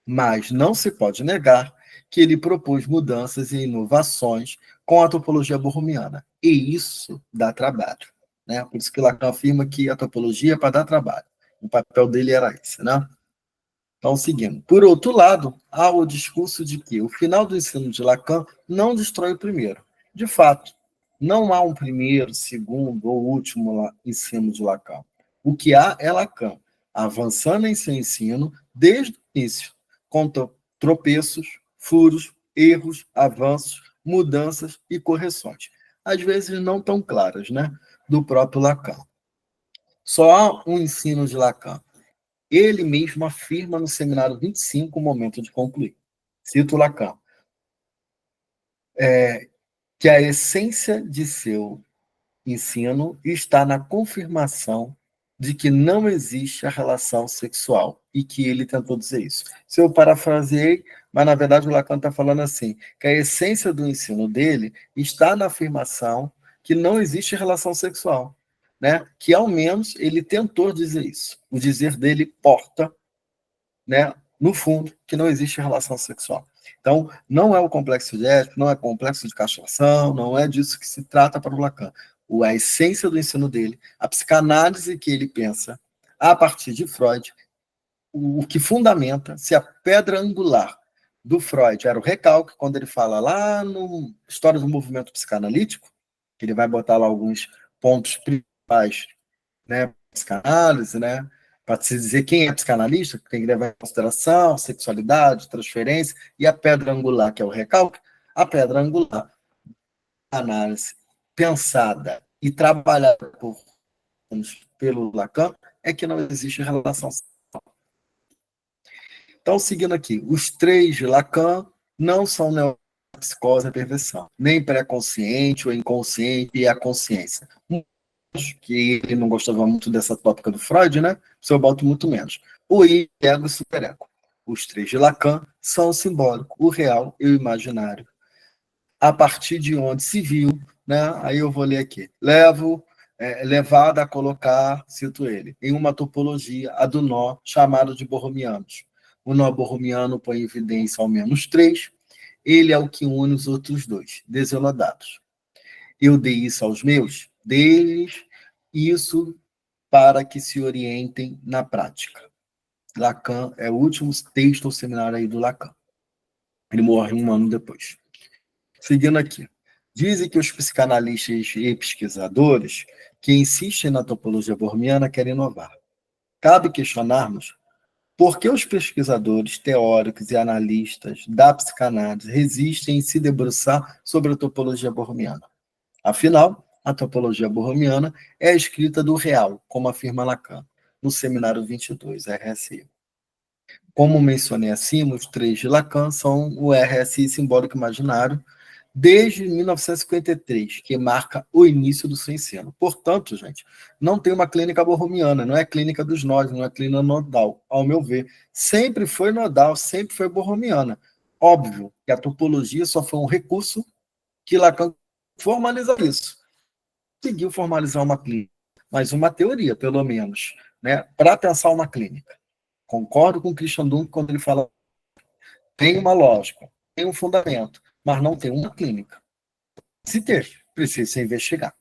[SPEAKER 1] Mas não se pode negar que ele propôs mudanças e inovações com a topologia borromiana. E isso dá trabalho. Né? Por isso que Lacan afirma que a topologia é para dar trabalho. O papel dele era esse. Né? Então, seguindo. Por outro lado, há o discurso de que o final do ensino de Lacan não destrói o primeiro. De fato, não há um primeiro, segundo ou último ensino de Lacan. O que há é Lacan avançando em seu ensino desde o início, com tropeços, furos, erros, avanços, mudanças e correções. Às vezes não tão claras, né? Do próprio Lacan. Só há um ensino de Lacan. Ele mesmo afirma no seminário 25, o momento de concluir. Cito Lacan. Que a essência de seu ensino está na confirmação de que não existe a relação sexual, e que ele tentou dizer isso. Se eu parafraseei, mas na verdade o Lacan está falando assim, que a essência do ensino dele está na afirmação que não existe relação sexual, né? Que ao menos ele tentou dizer isso. O dizer dele porta, né, no fundo, que não existe relação sexual. Então, não é o complexo de Édipo, não é complexo de castração, não é disso que se trata para o Lacan. A essência do ensino dele, a psicanálise que ele pensa, a partir de Freud, o que fundamenta, se a pedra angular do Freud era o recalque, quando ele fala lá no História do Movimento Psicanalítico, que ele vai botar lá alguns pontos principais, né, psicanálise, né, para se dizer quem é psicanalista, que tem que levar em consideração sexualidade, transferência, e a pedra angular, que é o recalque, a pedra angular, a análise pensada e trabalhada pelo Lacan, é que não existe relação. Então, seguindo aqui, os três de Lacan não são neuropsicose e perversão, nem pré-consciente ou inconsciente e a consciência. Que ele não gostava muito dessa tópica do Freud, né? Eu boto muito menos. O I, ego e superego. Os três de Lacan são o simbólico, o real e o imaginário. A partir de onde se viu, né? Aí eu vou ler aqui. Levada a colocar, cito ele, em uma topologia, a do nó, chamado de borromianos. O nó borromiano põe em evidência ao menos três, ele é o que une os outros dois, desenodados. Eu dei isso aos meus, deles, isso para que se orientem na prática. Lacan é o último texto ou seminário aí do Lacan. Ele morre um ano depois. Seguindo aqui. Dizem que os psicanalistas e pesquisadores que insistem na topologia borromiana querem inovar. Cabe questionarmos por que os pesquisadores, teóricos e analistas da psicanálise resistem em se debruçar sobre a topologia borromiana. Afinal, a topologia borromiana é a escrita do real, como afirma Lacan, no seminário 22, RSI. Como mencionei acima, os três de Lacan são o RSI simbólico imaginário, desde 1953, que marca o início do seu ensino. Portanto, gente, não tem uma clínica borromiana, não é clínica dos nós, não é clínica nodal, ao meu ver. Sempre foi nodal, sempre foi borromiana. Óbvio que a topologia só foi um recurso que Lacan formaliza isso. Conseguiu formalizar uma clínica, mas uma teoria, pelo menos, né, para pensar uma clínica. Concordo com o Christian Duncan quando ele fala tem uma lógica, tem um fundamento, mas não tem uma clínica. Se ter, precisa se investigar.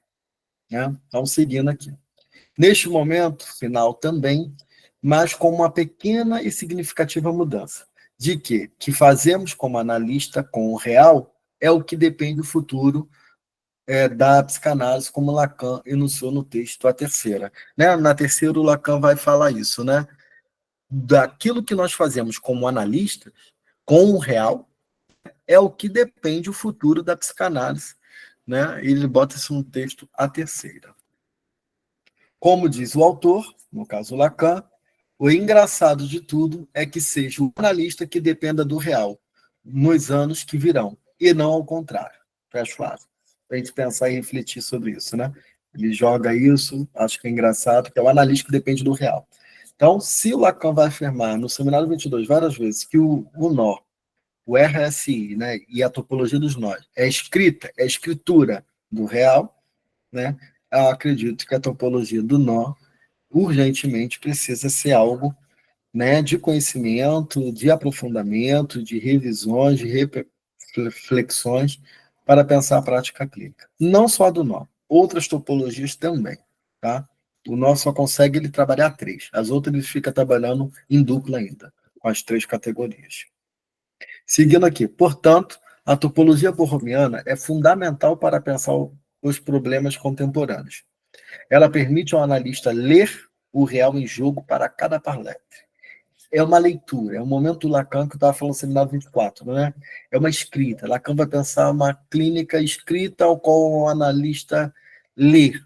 [SPEAKER 1] Né? Então, seguindo aqui. Neste momento, final também, mas com uma pequena e significativa mudança. De que fazemos como analista com o real é o que depende do futuro da psicanálise, como Lacan enunciou no texto A Terceira. Né? Na terceira, o Lacan vai falar isso, né? Daquilo que nós fazemos como analistas, com o real, é o que depende o futuro da psicanálise. Né? Ele bota isso no texto A Terceira. Como diz o autor, no caso Lacan, o engraçado de tudo é que seja o analista que dependa do real nos anos que virão, e não ao contrário. Fecho aspas. Para a gente pensar e refletir sobre isso, né? Ele joga isso, acho que é engraçado, que é o analista que depende do real. Então, se o Lacan vai afirmar no Seminário 22 várias vezes que o nó, o RSI, né, e a topologia dos nós é a escritura do real, né? Eu acredito que a topologia do nó urgentemente precisa ser algo, né, de conhecimento, de aprofundamento, de revisões, de reflexões para pensar a prática clínica. Não só a do nó, outras topologias também. Tá? O nó só consegue ele trabalhar 3, as outras ele fica trabalhando em dupla ainda, com as 3 categorias. Seguindo aqui, portanto, a topologia borromiana é fundamental para pensar os problemas contemporâneos. Ela permite ao analista ler o real em jogo para cada parlante. É uma leitura, é um momento do Lacan que eu estava falando no seminário 24, não é? É uma escrita. Lacan vai pensar uma clínica escrita ao qual o analista lê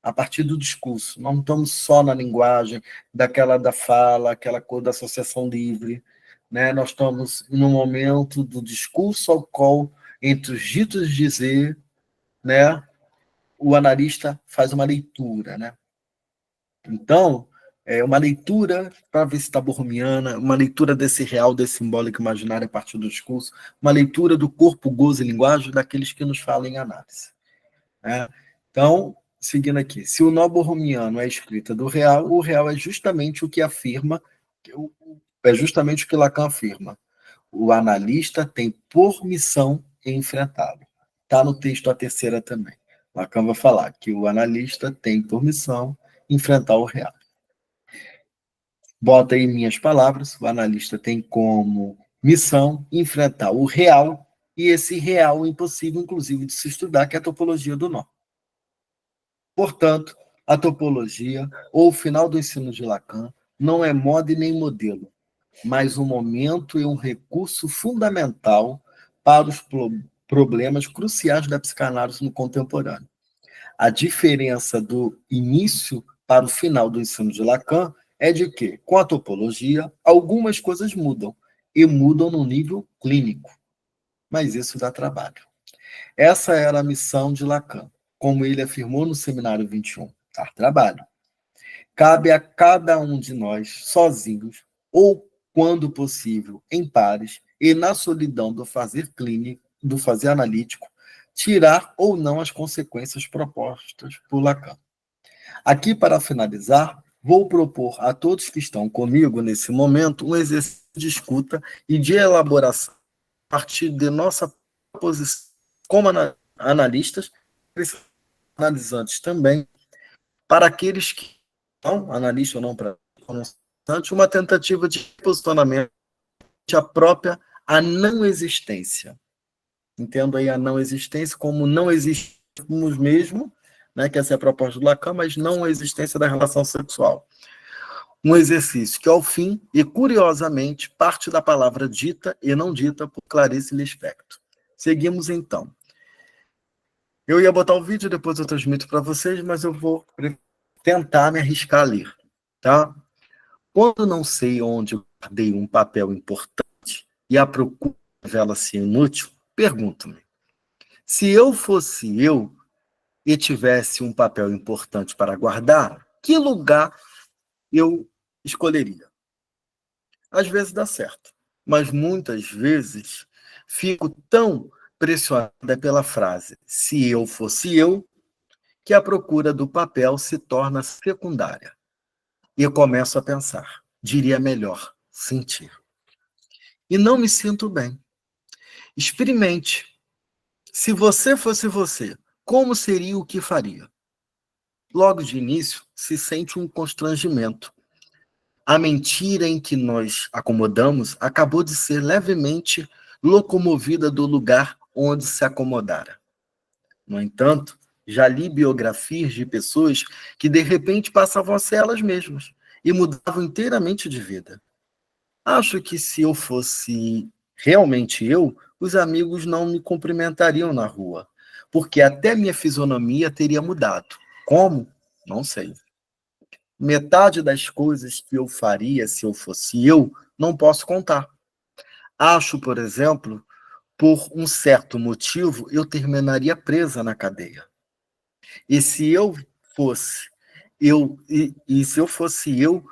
[SPEAKER 1] a partir do discurso. Não estamos só na linguagem daquela da fala, aquela coisa da associação livre, né? Nós estamos no momento do discurso ao qual, entre os ditos dizer, né, o analista faz uma leitura, né? Então, é uma leitura para ver se está borromiana, uma leitura desse real, desse simbólico imaginário a partir do discurso, uma leitura do corpo, gozo e linguagem daqueles que nos falam em análise. Né? Então, seguindo aqui, se o nó borromiano é a escrita do real, o real é justamente o que afirma, é justamente o que Lacan afirma. O analista tem por missão enfrentá-lo. Está no texto A Terceira também. Lacan vai falar que o analista tem por missão enfrentar o real. Bota aí minhas palavras, o analista tem como missão enfrentar o real, e esse real impossível, inclusive, de se estudar, que é a topologia do nó. Portanto, a topologia, ou o final do ensino de Lacan, não é moda e nem modelo, mas um momento e um recurso fundamental para os problemas cruciais da psicanálise no contemporâneo. A diferença do início para o final do ensino de Lacan é de que, com a topologia, algumas coisas mudam, e mudam no nível clínico. Mas isso dá trabalho. Essa era a missão de Lacan, como ele afirmou no Seminário 21, dar trabalho. Cabe a cada um de nós, sozinhos, ou, quando possível, em pares, e na solidão do fazer clínico, do fazer analítico, tirar ou não as consequências propostas por Lacan. Aqui, para finalizar, vou propor a todos que estão comigo nesse momento um exercício de escuta e de elaboração a partir de nossa posição como analistas, analisantes também, para aqueles que não, analista ou não, para uma tentativa de posicionamento a própria a não existência. Entendo aí a não existência como não existimos mesmo, né, que essa é a proposta do Lacan, mas não a existência da relação sexual. Um exercício que, ao fim, e curiosamente, parte da palavra dita e não dita por Clarice Lispector. Seguimos, então. Eu ia botar o vídeo, depois eu transmito para vocês, mas eu vou tentar me arriscar a ler. Tá? Quando não sei onde guardei um papel importante e a procura revela-se inútil, pergunto-me: Se eu fosse eu e tivesse um papel importante para guardar, que lugar eu escolheria? Às vezes dá certo, mas muitas vezes fico tão pressionada pela frase "se eu fosse eu", que a procura do papel se torna secundária. E eu começo a pensar, diria melhor, sentir. E não me sinto bem. Experimente. Se você fosse você, como seria o que faria? Logo de início, se sente um constrangimento. A mentira em que nos acomodamos acabou de ser levemente locomovida do lugar onde se acomodara. No entanto, já li biografias de pessoas que de repente passavam a ser elas mesmas e mudavam inteiramente de vida. Acho que se eu fosse realmente eu, os amigos não me cumprimentariam na rua, porque até minha fisionomia teria mudado. Como? Não sei. Metade das coisas que eu faria se eu fosse eu, não posso contar. Acho, por exemplo, por um certo motivo, eu terminaria presa na cadeia. E se eu fosse se eu fosse eu,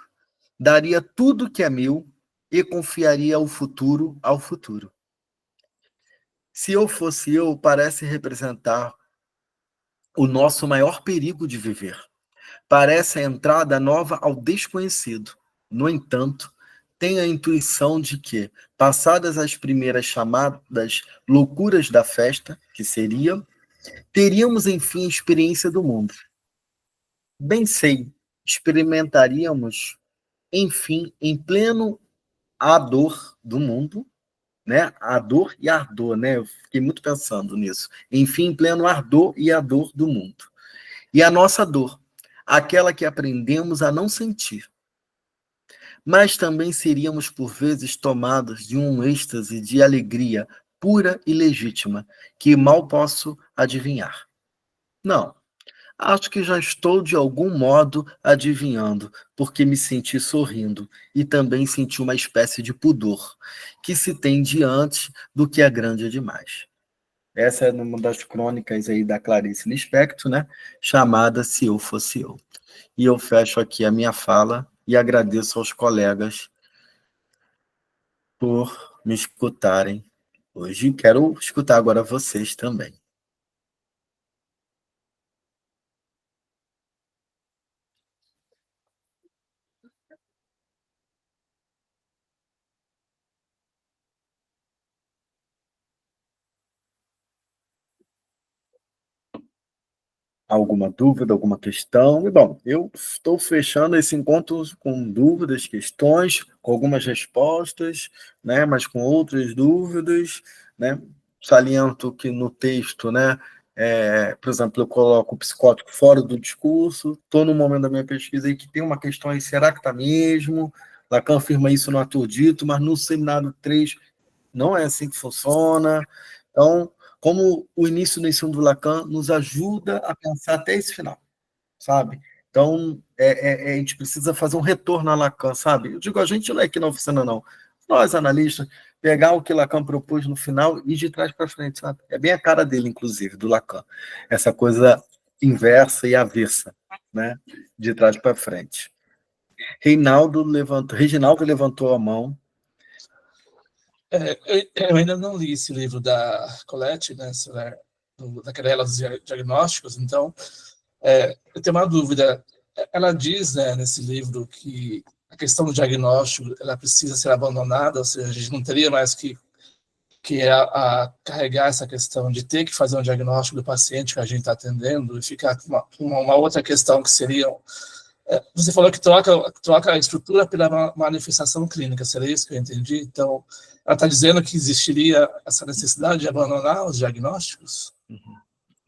[SPEAKER 1] daria tudo que é meu e confiaria o futuro ao futuro. Se eu fosse eu, parece representar o nosso maior perigo de viver. Parece a entrada nova ao desconhecido. No entanto, tenho a intuição de que, passadas as primeiras chamadas loucuras da festa, que seria, teríamos enfim a experiência do mundo. Bem sei, experimentaríamos, enfim, em pleno ardor do mundo, né? A dor e ardor, né? Eu fiquei muito pensando nisso. Enfim, em pleno ardor e a dor do mundo. E a nossa dor, aquela que aprendemos a não sentir. Mas também seríamos, por vezes, tomados de um êxtase de alegria pura e legítima, que mal posso adivinhar. Não, acho que já estou de algum modo adivinhando, porque me senti sorrindo e também senti uma espécie de pudor, que se tem diante do que é grande demais. Essa é uma das crônicas aí da Clarice Lispector, né? Chamada Se Eu Fosse Eu. E eu fecho aqui a minha fala e agradeço aos colegas por me escutarem hoje. Quero escutar agora vocês também. Alguma dúvida, alguma questão? E, bom, eu estou fechando esse encontro com dúvidas, questões, com algumas respostas, né, mas com outras dúvidas, né? Saliento que no texto, né, por exemplo, eu coloco o psicótico fora do discurso, estou no momento da minha pesquisa aí que tem uma questão aí, será que está mesmo? Lacan afirma isso no Ator Dito, mas no Seminário 3 não é assim que funciona. Então, como o início do ensino do Lacan nos ajuda a pensar até esse final, sabe? Então, a gente precisa fazer um retorno a Lacan, sabe? Eu digo, a gente não é aqui na oficina, não. Nós, analistas, pegar o que Lacan propôs no final e de trás para frente, sabe? É bem a cara dele, inclusive, do Lacan. Essa coisa inversa e avessa, né? De trás para frente. Reginaldo levantou a mão.
[SPEAKER 3] Eu ainda não li esse livro da Colette, né, daquela dos diagnósticos, então eu tenho uma dúvida. Ela diz, né, nesse livro que a questão do diagnóstico ela precisa ser abandonada, ou seja, a gente não teria mais que carregar essa questão de ter que fazer um diagnóstico do paciente que a gente está atendendo e ficar com uma outra questão que seria... Você falou que troca a estrutura pela manifestação clínica, seria isso que eu entendi? Então, ela está dizendo que existiria essa necessidade de abandonar os diagnósticos?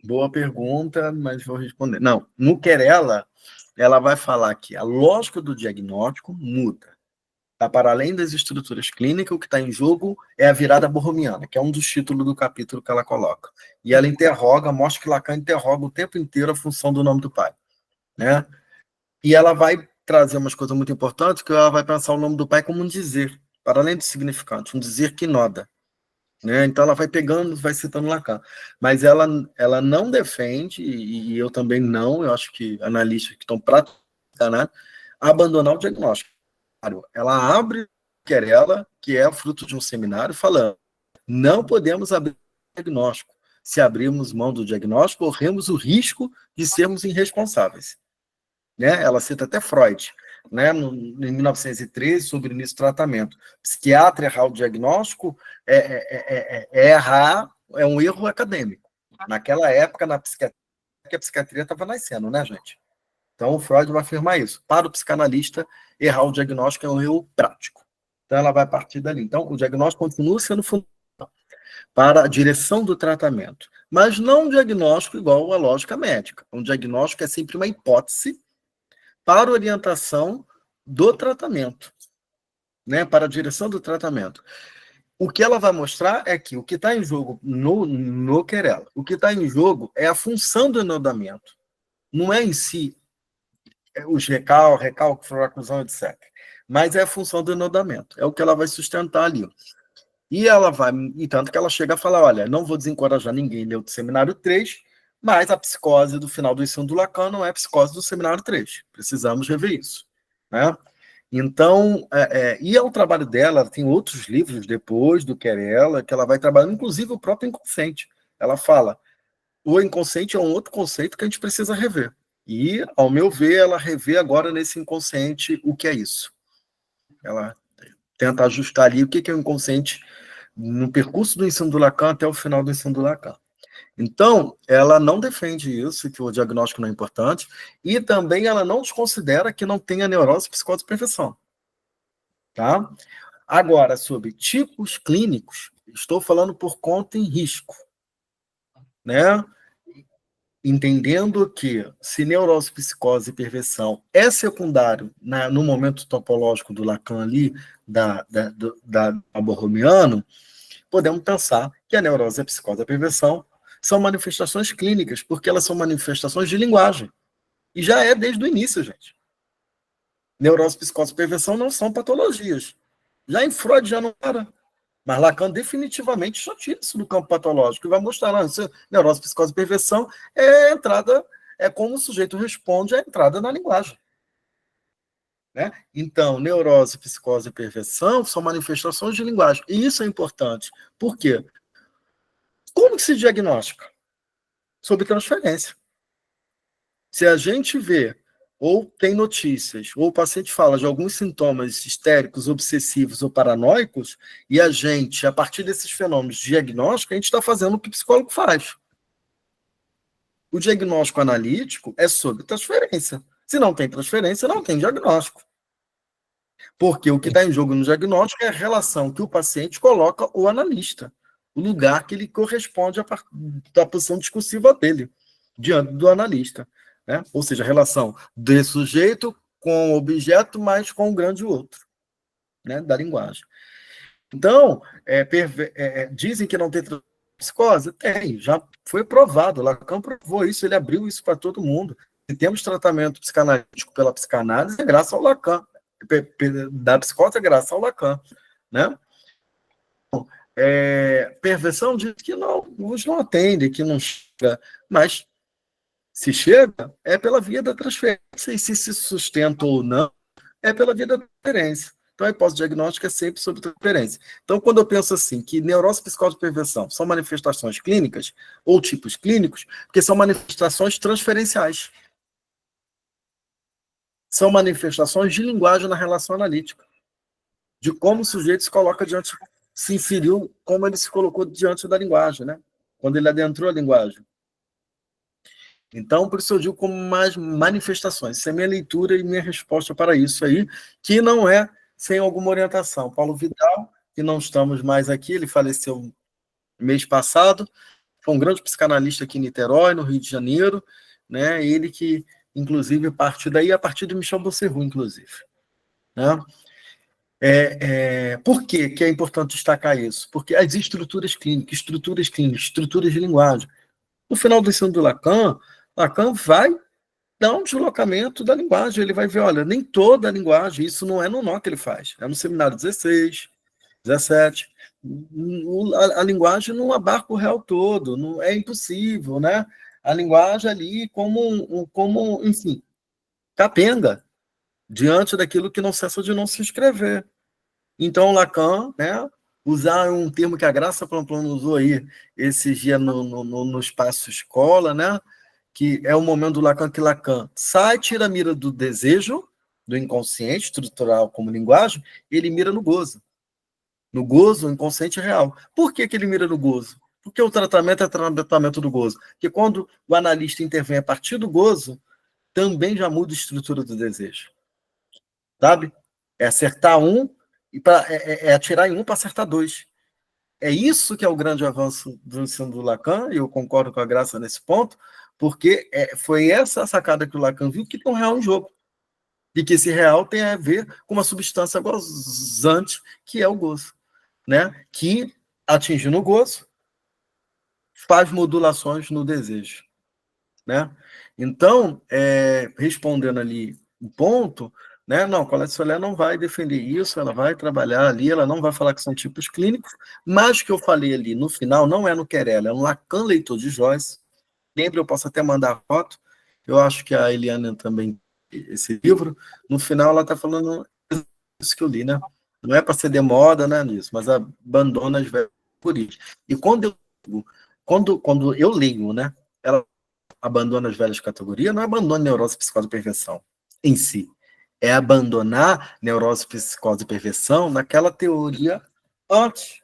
[SPEAKER 1] Boa pergunta, mas vou responder. Não, no Querela, ela vai falar que a lógica do diagnóstico muda. Está para além das estruturas clínicas, o que está em jogo é a virada borromiana, que é um dos títulos do capítulo que ela coloca. E ela mostra que Lacan interroga o tempo inteiro a função do nome do pai, né? E ela vai trazer umas coisas muito importantes, que ela vai pensar o nome do pai como um dizer, para além do significante, um dizer que noda. né? Então ela vai pegando, vai citando Lacan. Mas ela não defende, e eu também não, eu acho que analistas que estão praticando, né, abandonar o diagnóstico. Ela abre Querela, que é fruto de um seminário, falando: não podemos abrir o diagnóstico. Se abrirmos mão do diagnóstico, corremos o risco de sermos irresponsáveis. Né? Ela cita até Freud, né? Em 1913, sobre o início do tratamento. Psiquiatra errar o diagnóstico errar, é um erro acadêmico. Naquela época, na psiquiatria, a psiquiatria estava nascendo, né, gente? Então, o Freud vai afirmar isso. Para o psicanalista, errar o diagnóstico é um erro prático. Então, ela vai partir dali. Então, o diagnóstico continua sendo fundamental para a direção do tratamento, mas não um diagnóstico igual à lógica médica. Um diagnóstico é sempre uma hipótese para orientação do tratamento, né? Para a direção do tratamento. O que ela vai mostrar é que o que está em jogo no Querela, o que está em jogo é a função do enodamento. Não é em si os recalque, furacusão, etc. Mas é a função do enodamento. É o que ela vai sustentar ali. E ela vai, e tanto que ela chega a falar: olha, não vou desencorajar ninguém a ler o seminário 3, mas a psicose do final do ensino do Lacan não é a psicose do seminário 3. Precisamos rever isso. Né? Então, e é o trabalho dela, ela tem outros livros depois do Querela, que ela vai trabalhando, inclusive o próprio inconsciente. Ela fala: o inconsciente é um outro conceito que a gente precisa rever. E, ao meu ver, ela revê agora nesse inconsciente o que é isso. Ela tenta ajustar ali o que é o inconsciente no percurso do ensino do Lacan até o final do ensino do Lacan. Então, ela não defende isso, que o diagnóstico não é importante, e também ela não desconsidera que não tenha neurose, psicose e perfeição. Tá? Agora, sobre tipos clínicos, estou falando por conta em risco. Né? Entendendo que se neurose, psicose e perversão é secundário no momento topológico do Lacan ali, da borromiano, podemos pensar que a neurose, a psicose e a perversão são manifestações clínicas, porque elas são manifestações de linguagem. E já é desde o início, gente. Neurose, psicose e perversão não são patologias. Já em Freud já não era. Mas Lacan definitivamente só tira isso do campo patológico e vai mostrar lá, neurose, psicose e perversão é a entrada, é como o sujeito responde à entrada na linguagem. Né? Então, neurose, psicose e perversão são manifestações de linguagem. E isso é importante. Por quê? Como que se diagnostica? Sob transferência. Se a gente vê, ou tem notícias, ou o paciente fala de alguns sintomas histéricos, obsessivos ou paranoicos, e a gente, a partir desses fenômenos diagnósticos, a gente está fazendo o que o psicólogo faz. O diagnóstico analítico é sob transferência. Se não tem transferência, não tem diagnóstico. Porque o que está em jogo no diagnóstico é a relação que o paciente coloca o analista, o lugar que ele corresponde da posição discursiva dele, diante do analista. Né? Ou seja, a relação de sujeito com o objeto, mas com o grande outro, né? Da linguagem. Então, dizem que não tem psicose? Tem, já foi provado. Lacan provou isso, ele abriu isso para todo mundo. Se temos tratamento psicanalítico pela psicanálise, é graças ao Lacan. Da psicose é graças ao Lacan. Né? Perversão diz que não, hoje não atende, que não chega, mas se chega, é pela via da transferência, e se sustenta ou não, é pela via da transferência. Então, a hipótese diagnóstica é sempre sobre transferência. Então, quando eu penso assim, que neurose, psicose e perversão são manifestações clínicas, ou tipos clínicos, porque são manifestações transferenciais. São manifestações de linguagem na relação analítica, de como o sujeito se coloca diante, se inferiu, como ele se colocou diante da linguagem, né? Quando ele adentrou a linguagem. Então, por isso eu digo como mais manifestações. Essa é a minha leitura e minha resposta para isso aí, que não é sem alguma orientação. Paulo Vidal, que não estamos mais aqui, ele faleceu mês passado, foi um grande psicanalista aqui em Niterói, no Rio de Janeiro, né? Ele que, inclusive, partiu daí, a partir de Michel Bosserroux, inclusive. Né? Por que é importante destacar isso? Porque as estruturas clínicas, estruturas de linguagem. No final do ensino do Lacan vai dar um deslocamento da linguagem. Ele vai ver, olha, nem toda a linguagem, isso não é no nó que ele faz. É no seminário 16, 17, A linguagem não abarca o real todo, não é impossível, né? A linguagem ali como, enfim, capenga diante daquilo que não cessa de não se escrever. Então, Lacan, né, usar um termo que a Graça Pamplona usou aí esses dias no espaço escola, né, que é o momento do Lacan que Lacan sai, tira a mira do desejo, do inconsciente estrutural como linguagem, e ele mira no gozo. No gozo, o inconsciente real. Por que ele mira no gozo? Porque o tratamento é tratamento do gozo. Porque quando o analista intervém a partir do gozo, também já muda a estrutura do desejo. Sabe? É acertar um, é atirar em um para acertar dois. É isso que é o grande avanço do ensino do Lacan, e eu concordo com a Graça nesse ponto, porque foi essa a sacada que o Lacan viu que tem um real em jogo. E que esse real tem a ver com uma substância gozante, que é o gozo. Né? Que, atingindo o gozo, faz modulações no desejo. Né? Então, respondendo ali o ponto, né? Não, a Colette Soler não vai defender isso, ela vai trabalhar ali, ela não vai falar que são tipos clínicos, mas o que eu falei ali no final não é no Querela, é no Lacan Leitor de Joyce. Lembra, eu posso até mandar a foto, eu acho que a Eliana também, esse livro, no final ela está falando isso que eu li, né? Não é para ser de moda, né, nisso, mas abandona as velhas por isso. E quando eu leio, né, ela abandona as velhas categorias, não é abandona neurose, psicose e perversão em si. É abandonar neurose, psicose e perversão naquela teoria antes.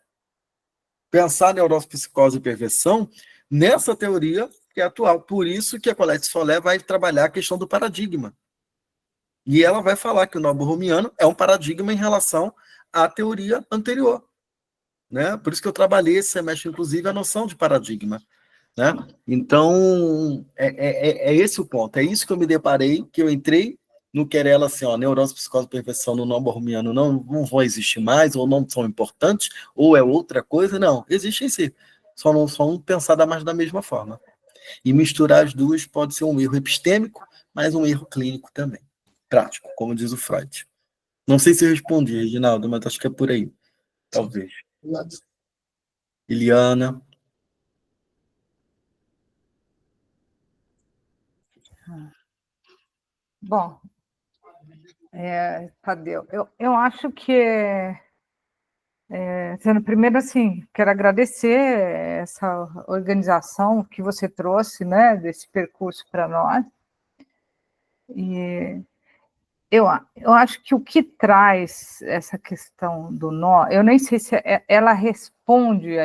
[SPEAKER 1] Pensar neurose, psicose e perversão nessa teoria que é atual. Por isso que a Colette Soler vai trabalhar a questão do paradigma. E ela vai falar que o nobo-romiano é um paradigma em relação à teoria anterior. Né? Por isso que eu trabalhei esse semestre, inclusive, a noção de paradigma. Né? Então, é esse o ponto. É isso que eu me deparei, que eu entrei no Querela, assim, ó, neurose, psicose, perfeição no nobo-romiano não vão existir mais, ou não são importantes, ou é outra coisa. Não, existem sim. Só não são pensadas mais da mesma forma. E misturar as duas pode ser um erro epistêmico, mas um erro clínico também. Prático, como diz o Freud. Não sei se eu respondi, Reginaldo, mas acho que é por aí. Talvez. Eliana.
[SPEAKER 2] Bom, Tadeu, eu acho que, sendo primeiro, assim, quero agradecer essa organização que você trouxe, né, desse percurso para nós. E eu acho que o que traz essa questão do nó, eu nem sei se ela responde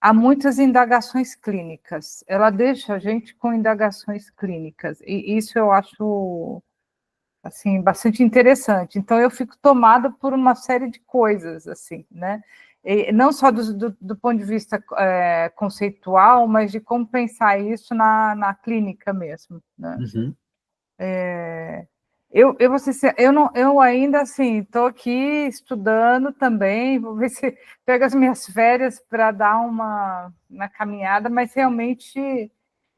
[SPEAKER 2] a muitas indagações clínicas, ela deixa a gente com indagações clínicas, e isso eu acho assim, bastante interessante. Então, eu fico tomada por uma série de coisas, assim, né? E não só do ponto de vista conceitual, mas de como pensar isso na clínica mesmo, né?
[SPEAKER 1] Uhum.
[SPEAKER 2] Eu ainda, assim, estou aqui estudando também, vou ver se pego as minhas férias para dar uma caminhada, mas realmente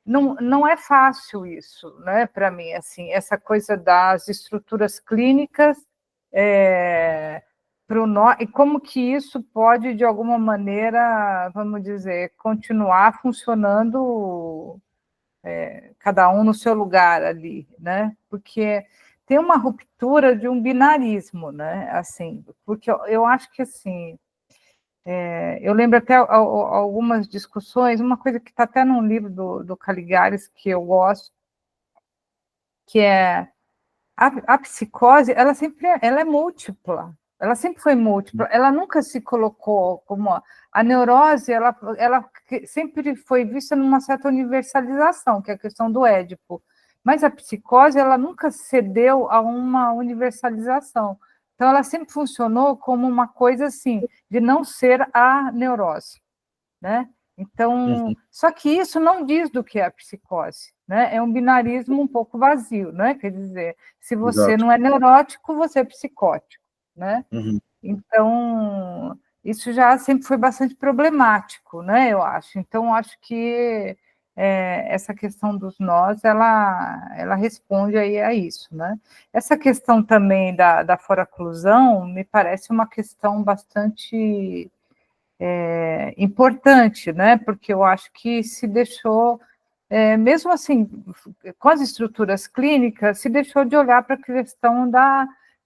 [SPEAKER 2] não é fácil isso, né, para mim, assim, essa coisa das estruturas clínicas para o nó, e como que isso pode, de alguma maneira, vamos dizer, continuar funcionando cada um no seu lugar ali, né? Porque tem uma ruptura de um binarismo, né? Assim, porque eu acho que assim, eu lembro até algumas discussões, uma coisa que está até num livro do Caligares que eu gosto, que é a psicose, ela é múltipla. Ela sempre foi múltipla, ela nunca se colocou como a neurose, ela sempre foi vista numa certa universalização, que é a questão do Édipo. Mas a psicose, ela nunca cedeu a uma universalização. Então, ela sempre funcionou como uma coisa assim, de não ser a neurose, né? Então, só que isso não diz do que é a psicose, né? É um binarismo um pouco vazio, né? Quer dizer, se você não é neurótico, você é psicótico, né?
[SPEAKER 1] Uhum.
[SPEAKER 2] Então, isso já sempre foi bastante problemático, né? Eu acho. Então, acho que essa questão dos nós, ela responde aí a isso, né? Essa questão também da foraclusão me parece uma questão bastante importante, né? Porque eu acho que se deixou, mesmo assim, com as estruturas clínicas, se deixou de olhar para a questão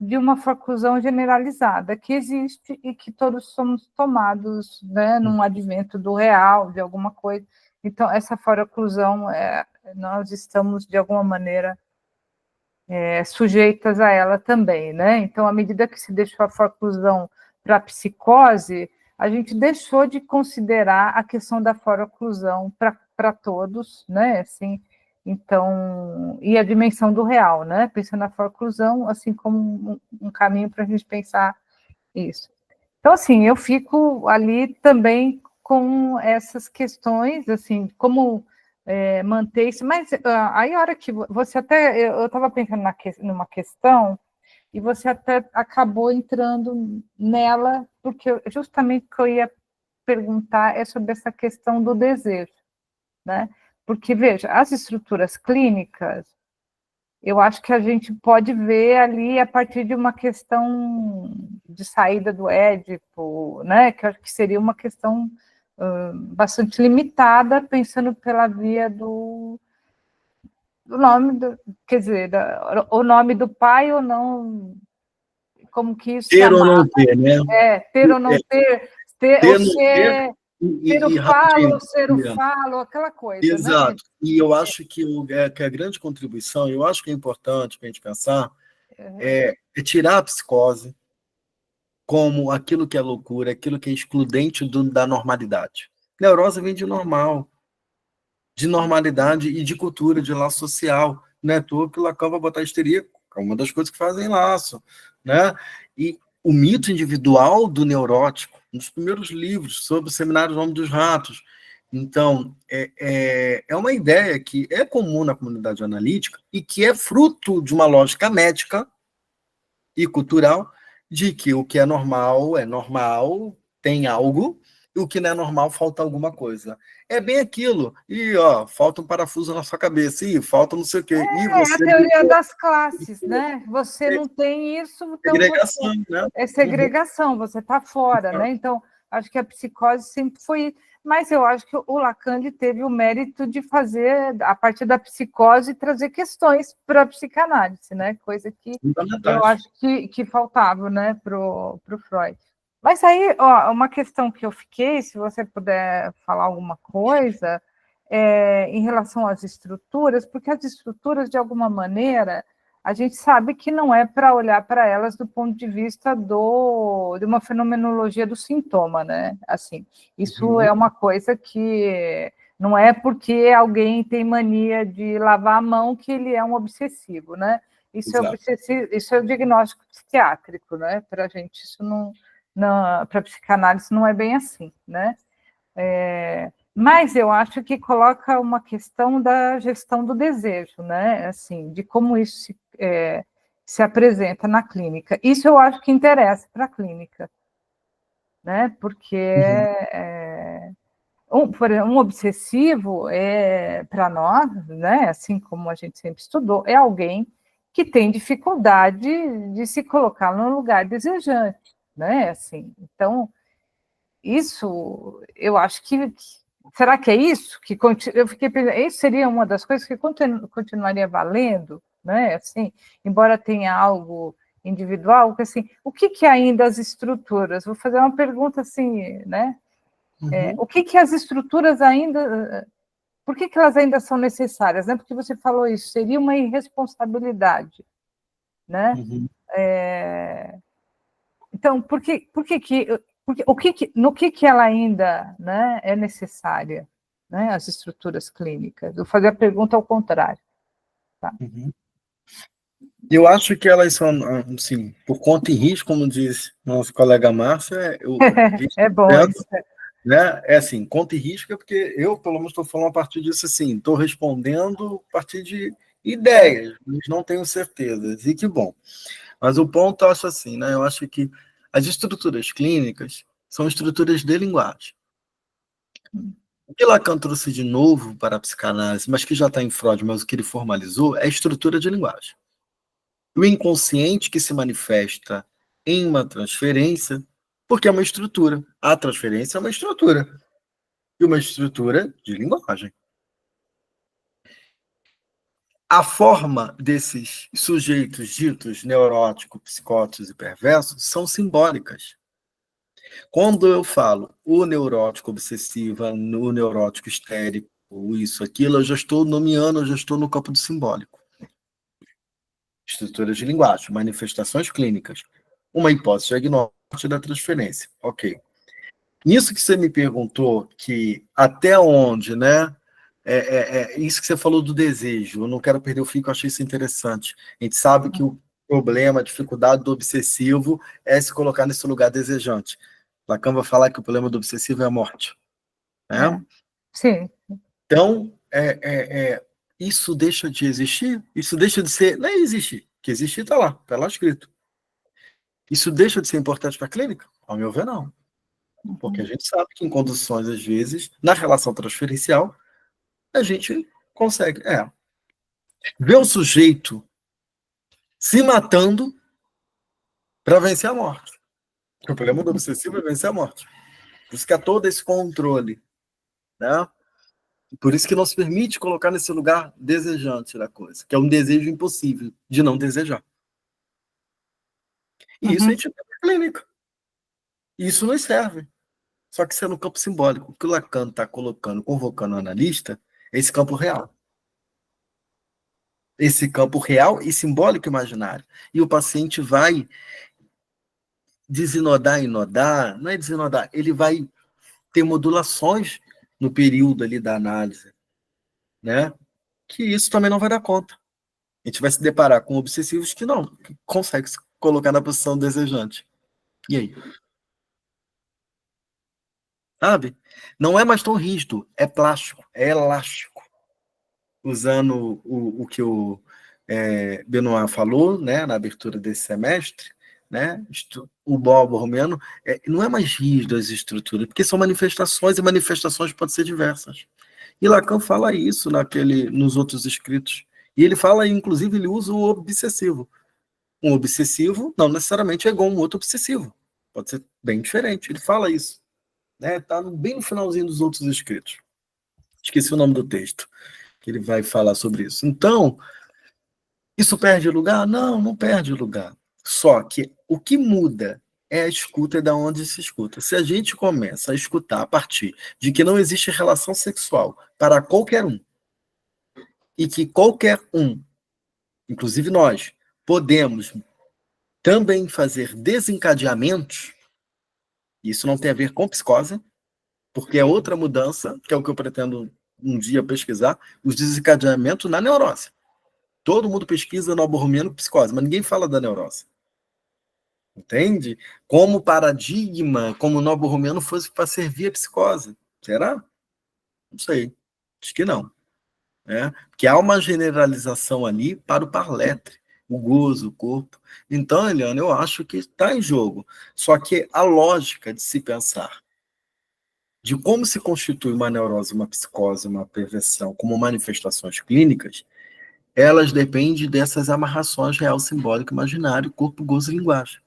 [SPEAKER 2] de uma foraclusão generalizada, que existe e que todos somos tomados, né, num advento do real, de alguma coisa. Então, essa foraclusão, nós estamos, de alguma maneira, sujeitas a ela também, né? Então, à medida que se deixou a foraclusão para a psicose, a gente deixou de considerar a questão da foraclusão para todos, né? Assim, então, e a dimensão do real, né? Pensando na foraclusão, assim como um caminho para a gente pensar isso. Então, assim, eu fico ali também com essas questões, assim, como manter isso. Mas aí, a hora que você até. Eu estava pensando numa questão, e você até acabou entrando nela, porque justamente o que eu ia perguntar é sobre essa questão do desejo, né? Porque, veja, as estruturas clínicas, eu acho que a gente pode ver ali a partir de uma questão de saída do Édipo, né? Que eu acho que seria uma questão bastante limitada, pensando pela via do nome, quer dizer, o nome do pai ou não, como que isso se
[SPEAKER 1] Ter ou
[SPEAKER 2] amarra.
[SPEAKER 1] não ter, né?
[SPEAKER 2] Ter ou não ter,
[SPEAKER 1] Ter,
[SPEAKER 2] ou
[SPEAKER 1] não ter,
[SPEAKER 2] ser o falo,
[SPEAKER 1] rapidinho.
[SPEAKER 2] ou ser o falo, aquela coisa, né?
[SPEAKER 1] Exato. E eu acho que a grande contribuição, eu acho que é importante para a gente pensar, é tirar a psicose como aquilo que é loucura, aquilo que é excludente da normalidade. Neurose vem de normalidade e de cultura, de laço social. Não é à toa que Lacan vai botar histeria, que é uma das coisas que fazem laço. Né? E o mito individual do neurótico, um dos primeiros livros sobre o seminário do Homem dos Ratos. Então, é uma ideia que é comum na comunidade analítica e que é fruto de uma lógica médica e cultural de que o que é normal, tem algo, e o que não é normal, falta alguma coisa. É bem aquilo. E, ó, falta um parafuso na sua cabeça. E falta não sei o quê. E
[SPEAKER 2] É a
[SPEAKER 1] você...
[SPEAKER 2] teoria das classes, né? Você não tem isso, então
[SPEAKER 1] Segregação, né?
[SPEAKER 2] é segregação, você está fora, né? Então, acho que a psicose sempre foi. Mas eu acho que o Lacan ele teve o mérito de fazer, a partir da psicose, trazer questões para a psicanálise, né? Coisa que eu acho que faltava, né, para o Freud. Mas aí, ó, uma questão que eu fiquei, se você puder falar alguma coisa, em relação às estruturas, porque as estruturas, de alguma maneira, a gente sabe que não é para olhar para elas do ponto de vista de uma fenomenologia do sintoma, né? Assim, isso é uma coisa que não é porque alguém tem mania de lavar a mão que ele é um obsessivo, né? Isso é o diagnóstico psiquiátrico, né? Para a gente, isso não para a psicanálise não é bem assim, né? Mas eu acho que coloca uma questão da gestão do desejo, né? Assim, de como isso se apresenta na clínica. Isso eu acho que interessa para a clínica, né? Porque por exemplo, um obsessivo para nós, né? Assim como a gente sempre estudou, é alguém que tem dificuldade de se colocar no lugar desejante, né? Assim, então isso eu acho que será que é isso que eu fiquei pensando, isso seria uma das coisas que continuaria valendo, né? Assim, embora tenha algo individual, porque assim, o que ainda as estruturas? Vou fazer uma pergunta assim, né? O que as estruturas ainda, por que elas ainda são necessárias, né? Porque você falou isso, seria uma irresponsabilidade, né? Então, no que ela ainda, né, é necessária, né, as estruturas clínicas? Vou fazer a pergunta ao contrário. Tá?
[SPEAKER 1] Eu acho que elas são, assim, por conta e risco, como diz nosso colega Márcio,
[SPEAKER 2] é bom isso.
[SPEAKER 1] Né? É assim, conta e risco é porque eu, pelo menos, estou falando a partir disso assim, estou respondendo a partir de ideias, mas não tenho certezas, e que bom. Mas o ponto, eu acho assim, né? Eu acho que as estruturas clínicas são estruturas de linguagem. O que Lacan trouxe de novo para a psicanálise, mas que já está em Freud, mas o que ele formalizou, é a estrutura de linguagem. O inconsciente que se manifesta em uma transferência, porque é uma estrutura. A transferência é uma estrutura. E uma estrutura de linguagem. A forma desses sujeitos ditos neuróticos, psicóticos e perversos são simbólicas. Quando eu falo o neurótico obsessivo, o neurótico histérico, isso, aquilo, eu já estou nomeando, eu já estou no campo do simbólico. Estruturas de linguagem, manifestações clínicas, uma hipótese diagnóstica da transferência. Ok. Nisso que você me perguntou, que até onde, né? Isso que você falou do desejo, eu não quero perder o fio, que eu achei isso interessante. A gente sabe que o problema, a dificuldade do obsessivo é se colocar nesse lugar desejante. Lacan vai falar que o problema do obsessivo é a morte. Né?
[SPEAKER 2] Sim.
[SPEAKER 1] Então, isso deixa de existir? Isso deixa de ser... Não é existir, que existir está lá escrito. Isso deixa de ser importante para a clínica? Ao meu ver, não. Porque a gente sabe que em condições, às vezes, na relação transferencial, a gente consegue ver o sujeito se matando para vencer a morte. O problema do obsessivo é vencer a morte. Por isso que há todo esse controle. Né? Por isso que não se permite colocar nesse lugar desejante da coisa, que é um desejo impossível de não desejar. E isso a gente vê na clínica. E isso nos serve. Só que isso é no campo simbólico. O que o Lacan está colocando, convocando o analista, é esse campo real. Esse campo real e simbólico imaginário. E o paciente vai desinodar e nodar, não é desinodar, ele vai ter modulações no período ali da análise, né? Que isso também não vai dar conta. A gente vai se deparar com obsessivos que não conseguem se colocar na posição desejante. E aí? Sabe? Não é mais tão rígido, é plástico, é elástico. Usando o que o Benoit falou, né, na abertura desse semestre, né, o Bob Romano, não é mais rígido as estruturas, porque são manifestações, e manifestações podem ser diversas. E Lacan fala isso nos outros escritos. E ele fala, inclusive, ele usa o obsessivo. Um obsessivo não necessariamente é igual a um outro obsessivo. Pode ser bem diferente. Ele fala isso. Está bem no finalzinho dos outros escritos. Esqueci o nome do texto, que ele vai falar sobre isso. Então, isso perde lugar? Não, não perde lugar. Só que o que muda é a escuta e da onde se escuta. Se a gente começa a escutar a partir de que não existe relação sexual para qualquer um, e que qualquer um, inclusive nós, podemos também fazer desencadeamentos, isso não tem a ver com psicose, porque é outra mudança, que é o que eu pretendo um dia pesquisar, os desencadeamentos na neurose. Todo mundo pesquisa no aborrumento psicose, mas ninguém fala da neurose. Entende? Como paradigma, como o nobo romano fosse para servir a psicose. Será? Não sei. Acho que não. Porque há uma generalização ali para o parletre, o gozo, o corpo. Então, Eliana, eu acho que está em jogo. Só que a lógica de se pensar de como se constitui uma neurose, uma psicose, uma perversão como manifestações clínicas, elas dependem dessas amarrações real, simbólico, imaginário, corpo, gozo e linguagem.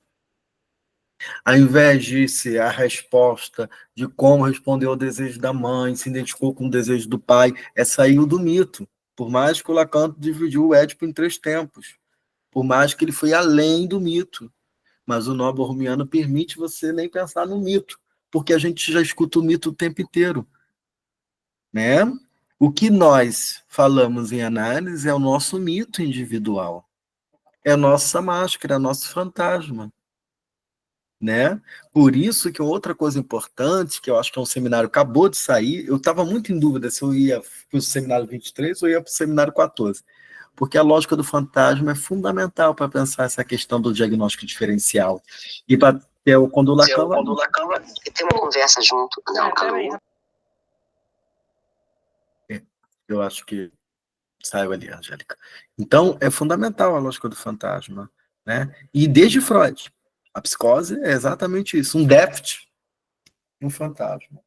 [SPEAKER 1] Ao invés de ser a resposta de como respondeu ao desejo da mãe, se identificou com o desejo do pai, saiu do mito. Por mais que o Lacan dividiu o Édipo em 3 tempos. Por mais que ele foi além do mito. Mas o Nobre Romiano permite você nem pensar no mito, porque a gente já escuta o mito o tempo inteiro. Né? O que nós falamos em análise é o nosso mito individual. É a nossa máscara, é o nosso fantasma. Né? Por isso que outra coisa importante, que eu acho que é um seminário que acabou de sair, eu estava muito em dúvida se eu ia para o seminário 23 ou ia para o seminário 14, porque a lógica do fantasma é fundamental para pensar essa questão do diagnóstico diferencial. E para ter quando o Lacan
[SPEAKER 4] tem uma conversa junto. Não, calma.
[SPEAKER 1] Eu acho que saiu ali, Angélica. Então, é fundamental a lógica do fantasma. Né? E desde Freud, a psicose é exatamente isso, um déficit, um fantasma.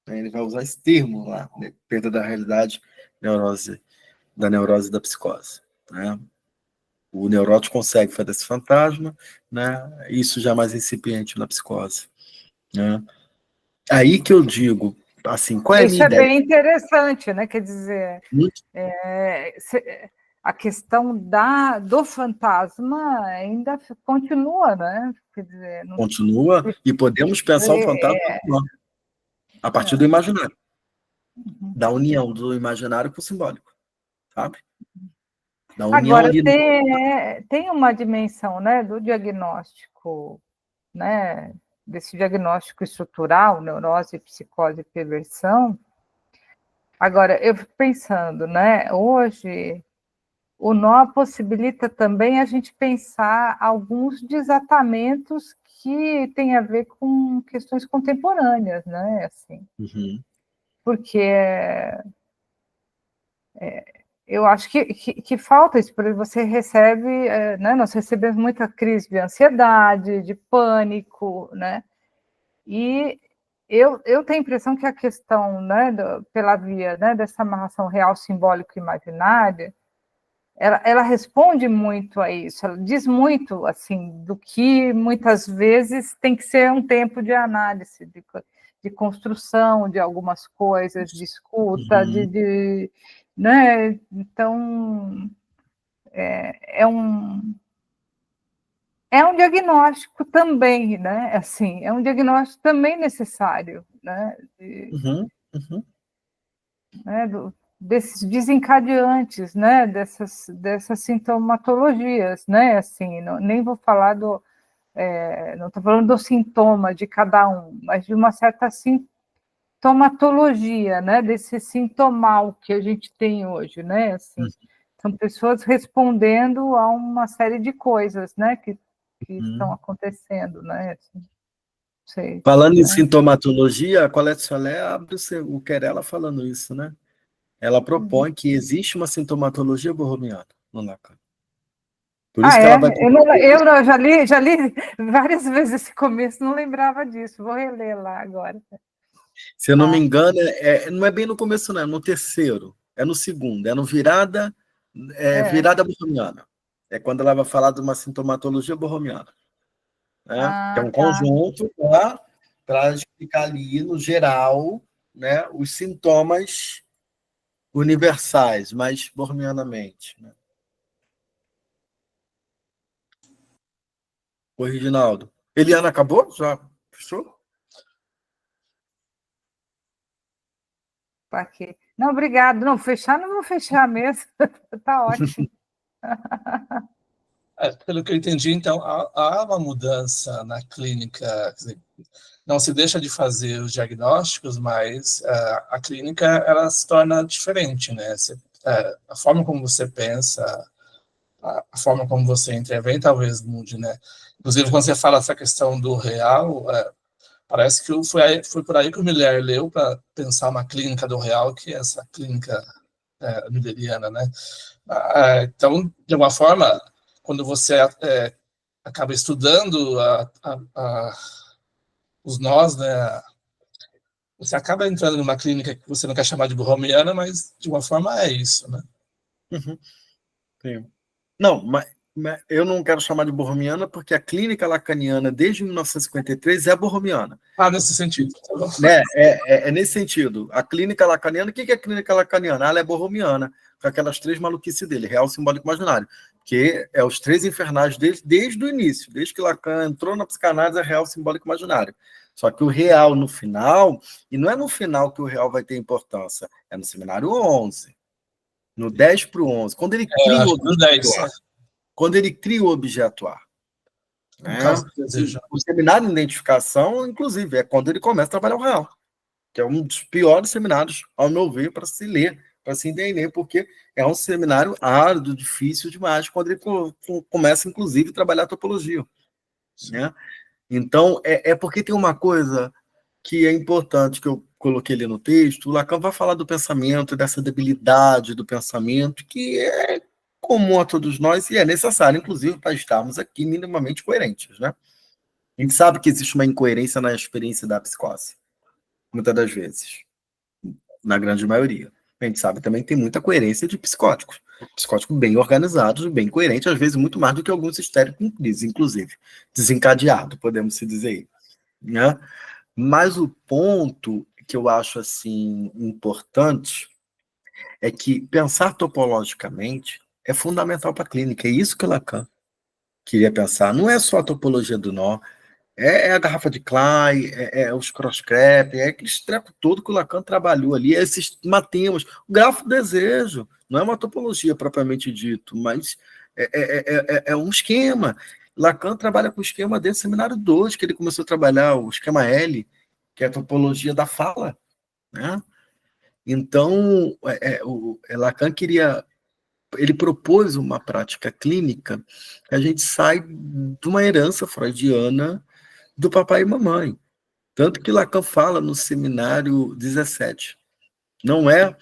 [SPEAKER 1] né? Ele vai usar esse termo lá, né? Perda da realidade, da neurose da psicose, né? O neurótico consegue fazer esse fantasma, né? Isso já é mais incipiente na psicose, né? Aí que eu digo, assim, qual é a
[SPEAKER 2] Isso
[SPEAKER 1] minha
[SPEAKER 2] é
[SPEAKER 1] ideia?
[SPEAKER 2] bem interessante, né? Quer dizer,
[SPEAKER 1] Muito
[SPEAKER 2] a questão do fantasma ainda continua, né? Quer dizer, não,
[SPEAKER 1] continua e podemos pensar o fantasma a partir do imaginário, da união do imaginário com o simbólico, sabe? Da união
[SPEAKER 2] agora
[SPEAKER 1] ali.
[SPEAKER 2] tem uma dimensão, né, do diagnóstico, né, desse diagnóstico estrutural, neurose, psicose e perversão. Agora, eu fico pensando, né, hoje o nó possibilita também a gente pensar alguns desatamentos que têm a ver com questões contemporâneas, né, assim, porque eu acho que falta isso, porque você recebe, né, nós recebemos muita crise de ansiedade, de pânico, né, e eu tenho a impressão que a questão, né, pela via, né, dessa amarração real, simbólico e imaginária, ela responde muito a isso, ela diz muito, assim, do que muitas vezes tem que ser um tempo de análise, de construção de algumas coisas, de escuta, né? Então, é um diagnóstico também, né? Assim, é um diagnóstico também necessário, né? Né? Desses desencadeantes, né? Dessas sintomatologias, né? Assim, nem vou falar não estou falando do sintoma de cada um, mas de uma certa sintomatologia, né? Desse sintomal que a gente tem hoje, né? Assim, são pessoas respondendo a uma série de coisas, né? Que estão acontecendo, né? Assim, sei,
[SPEAKER 1] Falando em
[SPEAKER 2] né?
[SPEAKER 1] sintomatologia, a Colette Solé abre o Querela falando isso, né? Ela propõe que existe uma sintomatologia borromiana no Lacan. Por isso que ela vai
[SPEAKER 2] Eu já li várias vezes esse começo, não lembrava disso. Vou reler lá agora.
[SPEAKER 1] Se eu não me engano, não é bem no começo, não, é no terceiro, é no segundo, é no virada borromiana. É quando ela vai falar de uma sintomatologia borromiana. Né? Que é um conjunto para explicar ali, no geral, né, os sintomas universais, mas borromianamente. Né? Oi, Reginaldo. Eliana, acabou? Já fechou?
[SPEAKER 2] Tá aqui. Não, obrigado. Não, fechar não vou fechar mesmo. Tá ótimo.
[SPEAKER 3] Pelo que eu entendi, então, há uma mudança na clínica, quer dizer, não se deixa de fazer os diagnósticos, mas a clínica ela se torna diferente, né? A forma como você pensa, a forma como você intervém talvez mude, né? Inclusive, quando você fala essa questão do real, parece que foi por aí que o Miller leu para pensar uma clínica do real, que é essa clínica milleriana, né? Então, de alguma forma, quando você acaba estudando os nós, né, você acaba entrando numa clínica que você não quer chamar de borromiana, mas de uma forma é isso, né?
[SPEAKER 1] Sim. Não, mas eu não quero chamar de borromiana porque a clínica lacaniana, desde 1953, é borromiana.
[SPEAKER 3] Nesse sentido.
[SPEAKER 1] Né? É nesse sentido. A clínica lacaniana, o que é a clínica lacaniana? Ela é borromiana, com aquelas três maluquices dele, real, simbólico e imaginário, que é os três infernais desde o início, desde que Lacan entrou na psicanálise, é real, simbólico e imaginário. Só que o real no final, e não é no final que o real vai ter importância, é no seminário 11, no 10 para o 11, quando ele cria o objeto A. Quando ele cria o objeto A. Né? O seminário de identificação, inclusive, é quando ele começa a trabalhar o real, que é um dos piores seminários, ao meu ver, para se ler, para se entender, porque é um seminário árduo, difícil demais, quando ele começa, inclusive, a trabalhar a topologia. Né? Então, é porque tem uma coisa que é importante, que eu coloquei ali no texto, o Lacan vai falar do pensamento, dessa debilidade do pensamento, que é comum a todos nós e é necessário, inclusive, para estarmos aqui minimamente coerentes. Né? A gente sabe que existe uma incoerência na experiência da psicose. muitas das vezes, na grande maioria. A gente sabe também que tem muita coerência de psicóticos bem organizados, bem coerentes, às vezes muito mais do que alguns histéricos em crise, inclusive, desencadeado, podemos se dizer, né? Mas o ponto que eu acho assim importante é que pensar topologicamente é fundamental para a clínica, é isso que o Lacan queria pensar, não é só a topologia do nó, é a garrafa de Klein, os cross-crep, é aquele treco todo que o Lacan trabalhou ali, esses matemas, o grafo do desejo, não é uma topologia propriamente dito, mas é um esquema. Lacan trabalha com o esquema desse seminário 2, que ele começou a trabalhar, o esquema L, que é a topologia da fala, né? Então, Lacan queria, ele propôs uma prática clínica que a gente sai de uma herança freudiana do papai e mamãe. Tanto que Lacan fala no seminário 17. Não é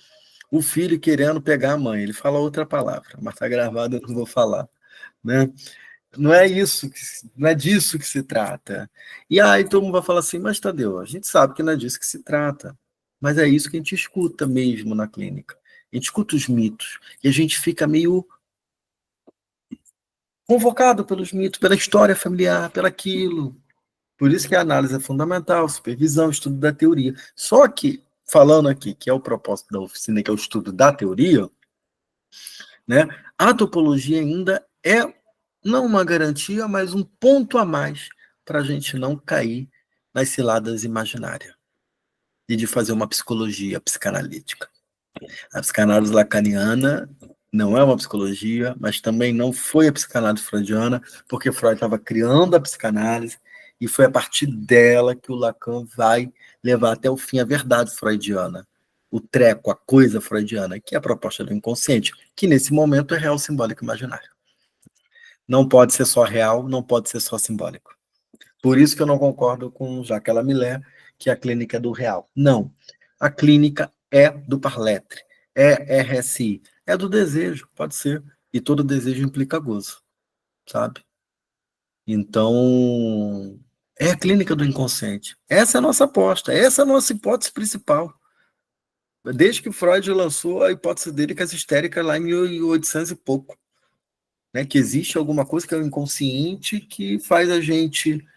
[SPEAKER 1] o filho querendo pegar a mãe, ele fala outra palavra, mas está gravado, eu não vou falar. Né? Não é isso, não é disso que se trata. E aí todo mundo vai falar assim, mas Tadeu, a gente sabe que não é disso que se trata. Mas é isso que a gente escuta mesmo na clínica. A gente escuta os mitos e a gente fica meio convocado pelos mitos, pela história familiar, pelaquilo. Por isso que a análise é fundamental, supervisão, estudo da teoria. Só que, falando aqui, que é o propósito da oficina, que é o estudo da teoria, né, a topologia ainda é não uma garantia, mas um ponto a mais para a gente não cair nas ciladas imaginárias e de fazer uma psicologia psicanalítica. A psicanálise lacaniana não é uma psicologia, mas também não foi a psicanálise freudiana, porque Freud estava criando a psicanálise e foi a partir dela que o Lacan vai levar até o fim a verdade freudiana, o treco, a coisa freudiana, que é a proposta do inconsciente, que nesse momento é real, simbólico e imaginário. Não pode ser só real, não pode ser só simbólico. Por isso que eu não concordo com Jacques Lamillet, que a clínica é do real. Não. A clínica é do parletre, é RSI, é do desejo, pode ser. E todo desejo implica gozo, sabe? Então, é a clínica do inconsciente. Essa é a nossa aposta, essa é a nossa hipótese principal. Desde que Freud lançou a hipótese dele que as histéricas lá em 1800 e pouco. Né? Que existe alguma coisa que é o inconsciente que faz a gente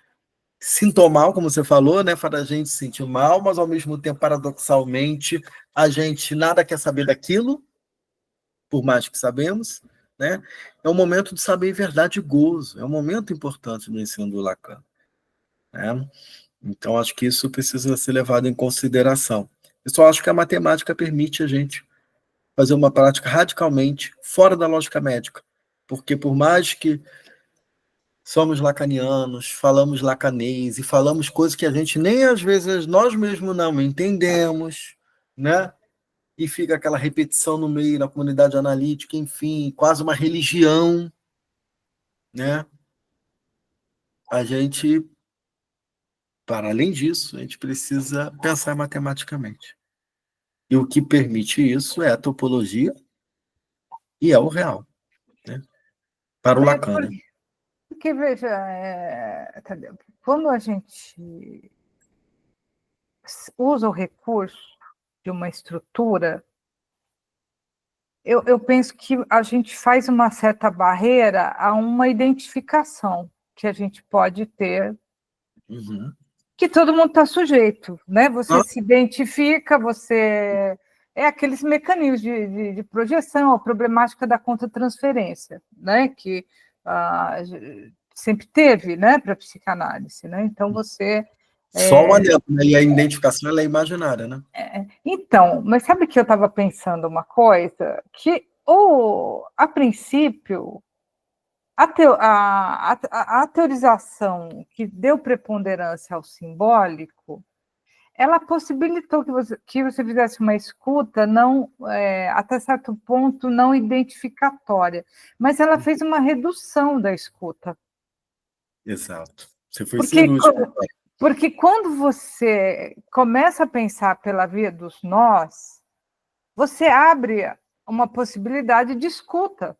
[SPEAKER 1] sintomal, como você falou, né? Faz a gente se sentir mal, mas ao mesmo tempo, paradoxalmente, a gente nada quer saber daquilo, por mais que sabemos, né? É um momento de saber verdade e gozo, é um momento importante no ensino do Lacan, né? Então, acho que isso precisa ser levado em consideração. Eu só acho que a matemática permite a gente fazer uma prática radicalmente fora da lógica médica, porque por mais que somos lacanianos, falamos lacanês e falamos coisas que a gente nem às vezes nós mesmos não entendemos, né? E fica aquela repetição no meio da comunidade analítica, enfim, quase uma religião, né? A gente, para além disso, a gente precisa pensar matematicamente. E o que permite isso é a topologia e é o real, né? Para o Lacan. Né?
[SPEAKER 2] Porque, veja, Tadeu, quando a gente usa o recurso de uma estrutura, eu penso que a gente faz uma certa barreira a uma identificação que a gente pode ter, que todo mundo está sujeito, né? Você se identifica, você... É aqueles mecanismos de projeção, a problemática da contra-transferência, né? Que sempre teve, né? Para a psicanálise, né? Então, você...
[SPEAKER 1] Só um adendo, né? E a identificação ela é imaginária, né?
[SPEAKER 2] Então, mas sabe que eu estava pensando uma coisa? Que, a princípio, a teorização que deu preponderância ao simbólico, ela possibilitou que você fizesse uma escuta não, até certo ponto, não identificatória, mas ela fez uma redução da escuta.
[SPEAKER 1] Exato. Você foi cirúrgico.
[SPEAKER 2] Porque quando você começa a pensar pela via dos nós, você abre uma possibilidade de escuta.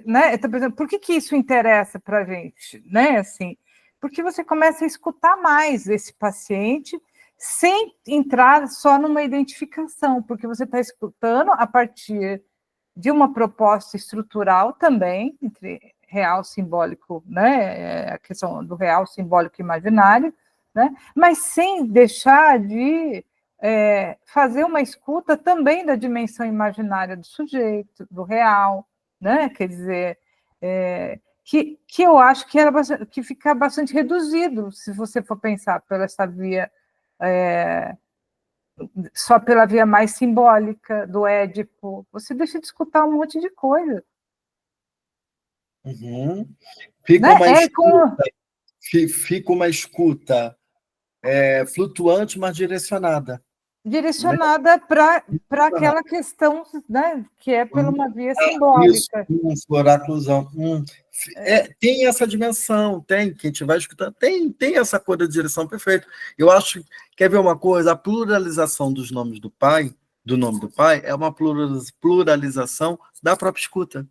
[SPEAKER 2] Né? Então, por exemplo, por que isso interessa para a gente? Né? Assim, porque você começa a escutar mais esse paciente sem entrar só numa identificação, porque você está escutando a partir de uma proposta estrutural também, entre real simbólico, né, a questão do real simbólico e imaginário, né, mas sem deixar de fazer uma escuta também da dimensão imaginária do sujeito, do real, né, quer dizer, que eu acho que fica bastante reduzido, se você for pensar por essa via, só pela via mais simbólica do Édipo, você deixa de escutar um monte de coisa.
[SPEAKER 1] Uhum. Fica,
[SPEAKER 2] né?
[SPEAKER 1] fica uma escuta flutuante, mas direcionada.
[SPEAKER 2] Direcionada para aquela questão, né, que é por uma via simbólica.
[SPEAKER 1] Isso, oraclusão. Tem essa dimensão, tem, quem estiver escutando, tem essa coisa de direção perfeita. Eu acho, quer ver uma coisa? A pluralização dos nomes do Pai, do nome do Pai, é uma pluralização da própria escuta.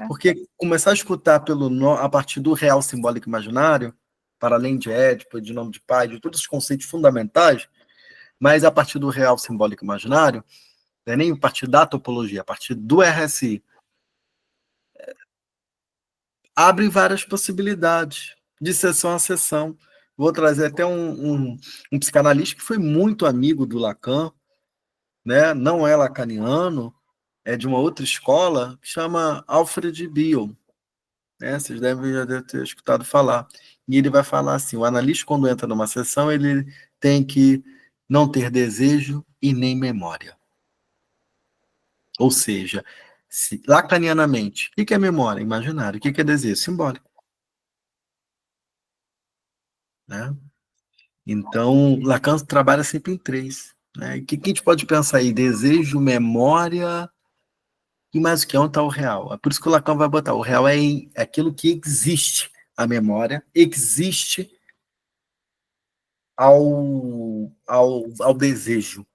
[SPEAKER 1] Porque começar a escutar a partir do real simbólico imaginário, para além de Édipo, de nome de Pai, de todos os conceitos fundamentais, mas a partir do real simbólico imaginário, não é nem a partir da topologia, a partir do RSI, abre várias possibilidades de sessão a sessão. Vou trazer até um psicanalista que foi muito amigo do Lacan, né? Não é lacaniano, é de uma outra escola, que chama Alfred Bion. Né? Vocês já devem ter escutado falar. E ele vai falar assim, o analista, quando entra numa sessão, ele tem que não ter desejo e nem memória. Ou seja, lacanianamente, o que é memória? Imaginário. O que é desejo? Simbólico. Né? Então, Lacan trabalha sempre em 3. Né? O que a gente pode pensar aí? Desejo, memória e mais o que? Onde está o real? É por isso que o Lacan vai botar. O real é aquilo que existe. A memória existe ao desejo.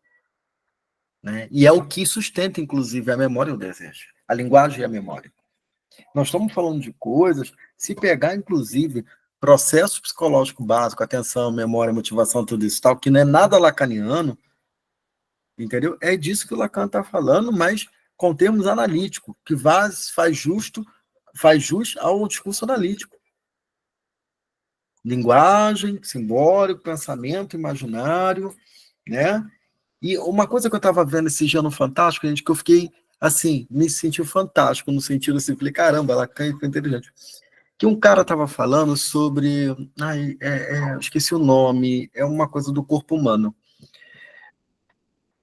[SPEAKER 1] Né? E é o que sustenta, inclusive, a memória e o desejo. A linguagem e a memória. Nós estamos falando de coisas, se pegar, inclusive, processo psicológico básico, atenção, memória, motivação, tudo isso tal, que não é nada lacaniano, entendeu? É disso que o Lacan está falando, mas com termos analíticos, que faz jus ao discurso analítico. Linguagem, simbólico, pensamento, imaginário, né? E uma coisa que eu estava vendo esse dia no Fantástico, gente, que eu fiquei, assim, me senti fantástico, no sentido assim, falei, caramba, Lacan foi inteligente. Que um cara estava falando sobre, esqueci o nome, é uma coisa do corpo humano.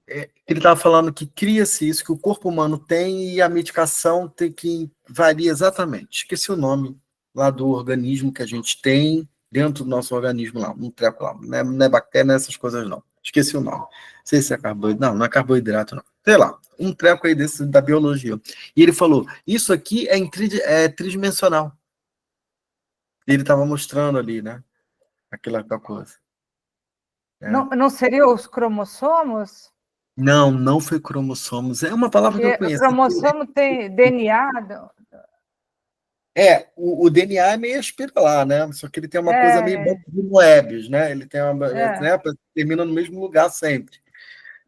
[SPEAKER 1] Ele estava falando que cria-se isso, que o corpo humano tem e a medicação tem que varia exatamente. Esqueci o nome lá do organismo que a gente tem dentro do nosso organismo lá, um treco lá, não é bactéria, não é essas coisas não. Esqueci o nome. Não sei se é carboidrato, não é carboidrato não. Sei lá, um treco aí desse da biologia. E ele falou, isso aqui é tridimensional. Ele estava mostrando ali, né? Aquela coisa.
[SPEAKER 2] Não seria os cromossomos?
[SPEAKER 1] Não foi cromossomos. É uma palavra que eu
[SPEAKER 2] Porque o
[SPEAKER 1] conheço.
[SPEAKER 2] cromossomo tem DNA.
[SPEAKER 1] O DNA é meio espiralar, né? Só que ele tem uma coisa meio de Moebius, né? Ele tem termina no mesmo lugar sempre.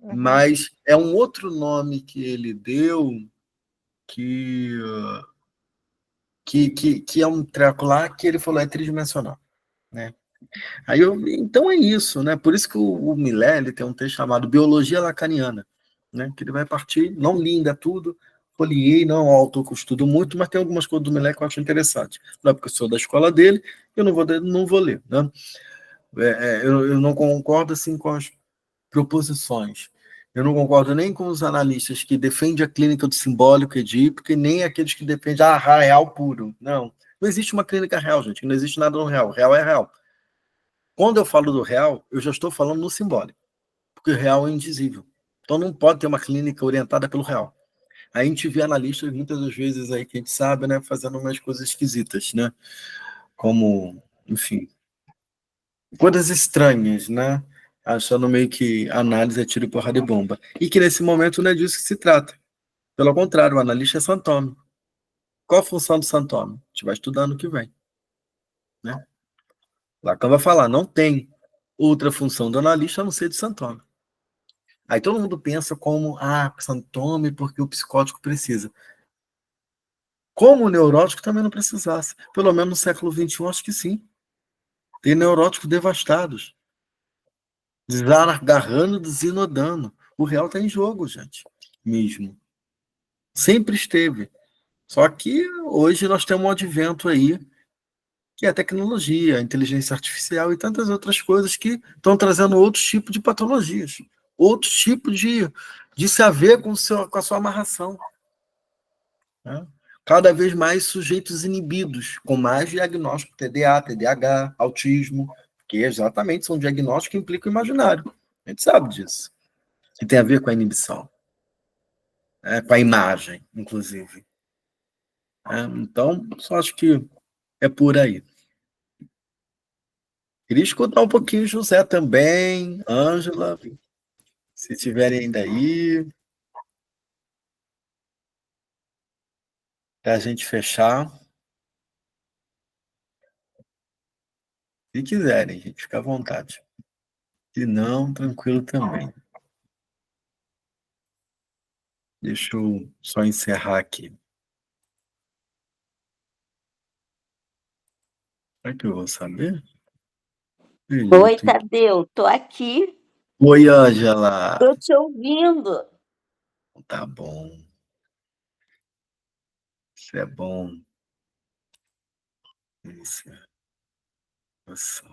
[SPEAKER 1] Uhum. Mas é um outro nome que ele deu que é um treco lá que ele falou é tridimensional, né? Então é isso, né? Por isso que o Millet ele tem um texto chamado Biologia Lacaniana, né? Que ele vai partir, não li ainda tudo, folhei, não é um autor que eu estudo muito, mas tem algumas coisas do Millet que eu acho interessante. Não é porque eu sou da escola dele, eu não vou ler, né? Eu não concordo assim com as proposições. Eu não concordo nem com os analistas que defendem a clínica do simbólico edípico e nem aqueles que defendem a real puro. Não existe uma clínica real, gente. Não existe nada no real. Real é real. Quando eu falo do real, eu já estou falando no simbólico, porque o real é indizível. Então não pode ter uma clínica orientada pelo real. Aí a gente vê analistas muitas das vezes aí que a gente sabe, né, fazendo umas coisas esquisitas, né? Como, enfim, coisas estranhas, né? Achando meio que análise é tiro, porrada e bomba. E que nesse momento não é disso que se trata. Pelo contrário, o analista é Santome. Qual a função do Santome? A gente vai estudando o que vem. Né? Lacan vai falar, não tem outra função do analista a não ser de Santome. Aí todo mundo pensa como, Santome porque o psicótico precisa. Como o neurótico também não precisasse. Pelo menos no século XXI, acho que sim. Tem neuróticos devastados. Desagarrando, desinodando. O real está em jogo, gente. Mesmo. Sempre esteve. Só que hoje nós temos um advento aí, que é a tecnologia, a inteligência artificial e tantas outras coisas que estão trazendo outros tipos de patologias. Outros tipos de se haver com a sua amarração. Né? Cada vez mais sujeitos inibidos, com mais diagnóstico TDA, TDAH, autismo, que exatamente são diagnósticos que implicam o imaginário. A gente sabe disso. Que tem a ver com a inibição. Com a imagem, inclusive. Então, só acho que é por aí. Queria escutar um pouquinho José também, Ângela, se estiverem ainda aí, para a gente fechar. Se quiserem, gente, fica à vontade. Se não, tranquilo também. Deixa eu só encerrar aqui. Será que eu vou saber?
[SPEAKER 5] Oi, Tadeu, tô aqui.
[SPEAKER 1] Oi, Ângela.
[SPEAKER 5] Tô te ouvindo.
[SPEAKER 1] Tá bom. Isso é bom. Isso. Nossa.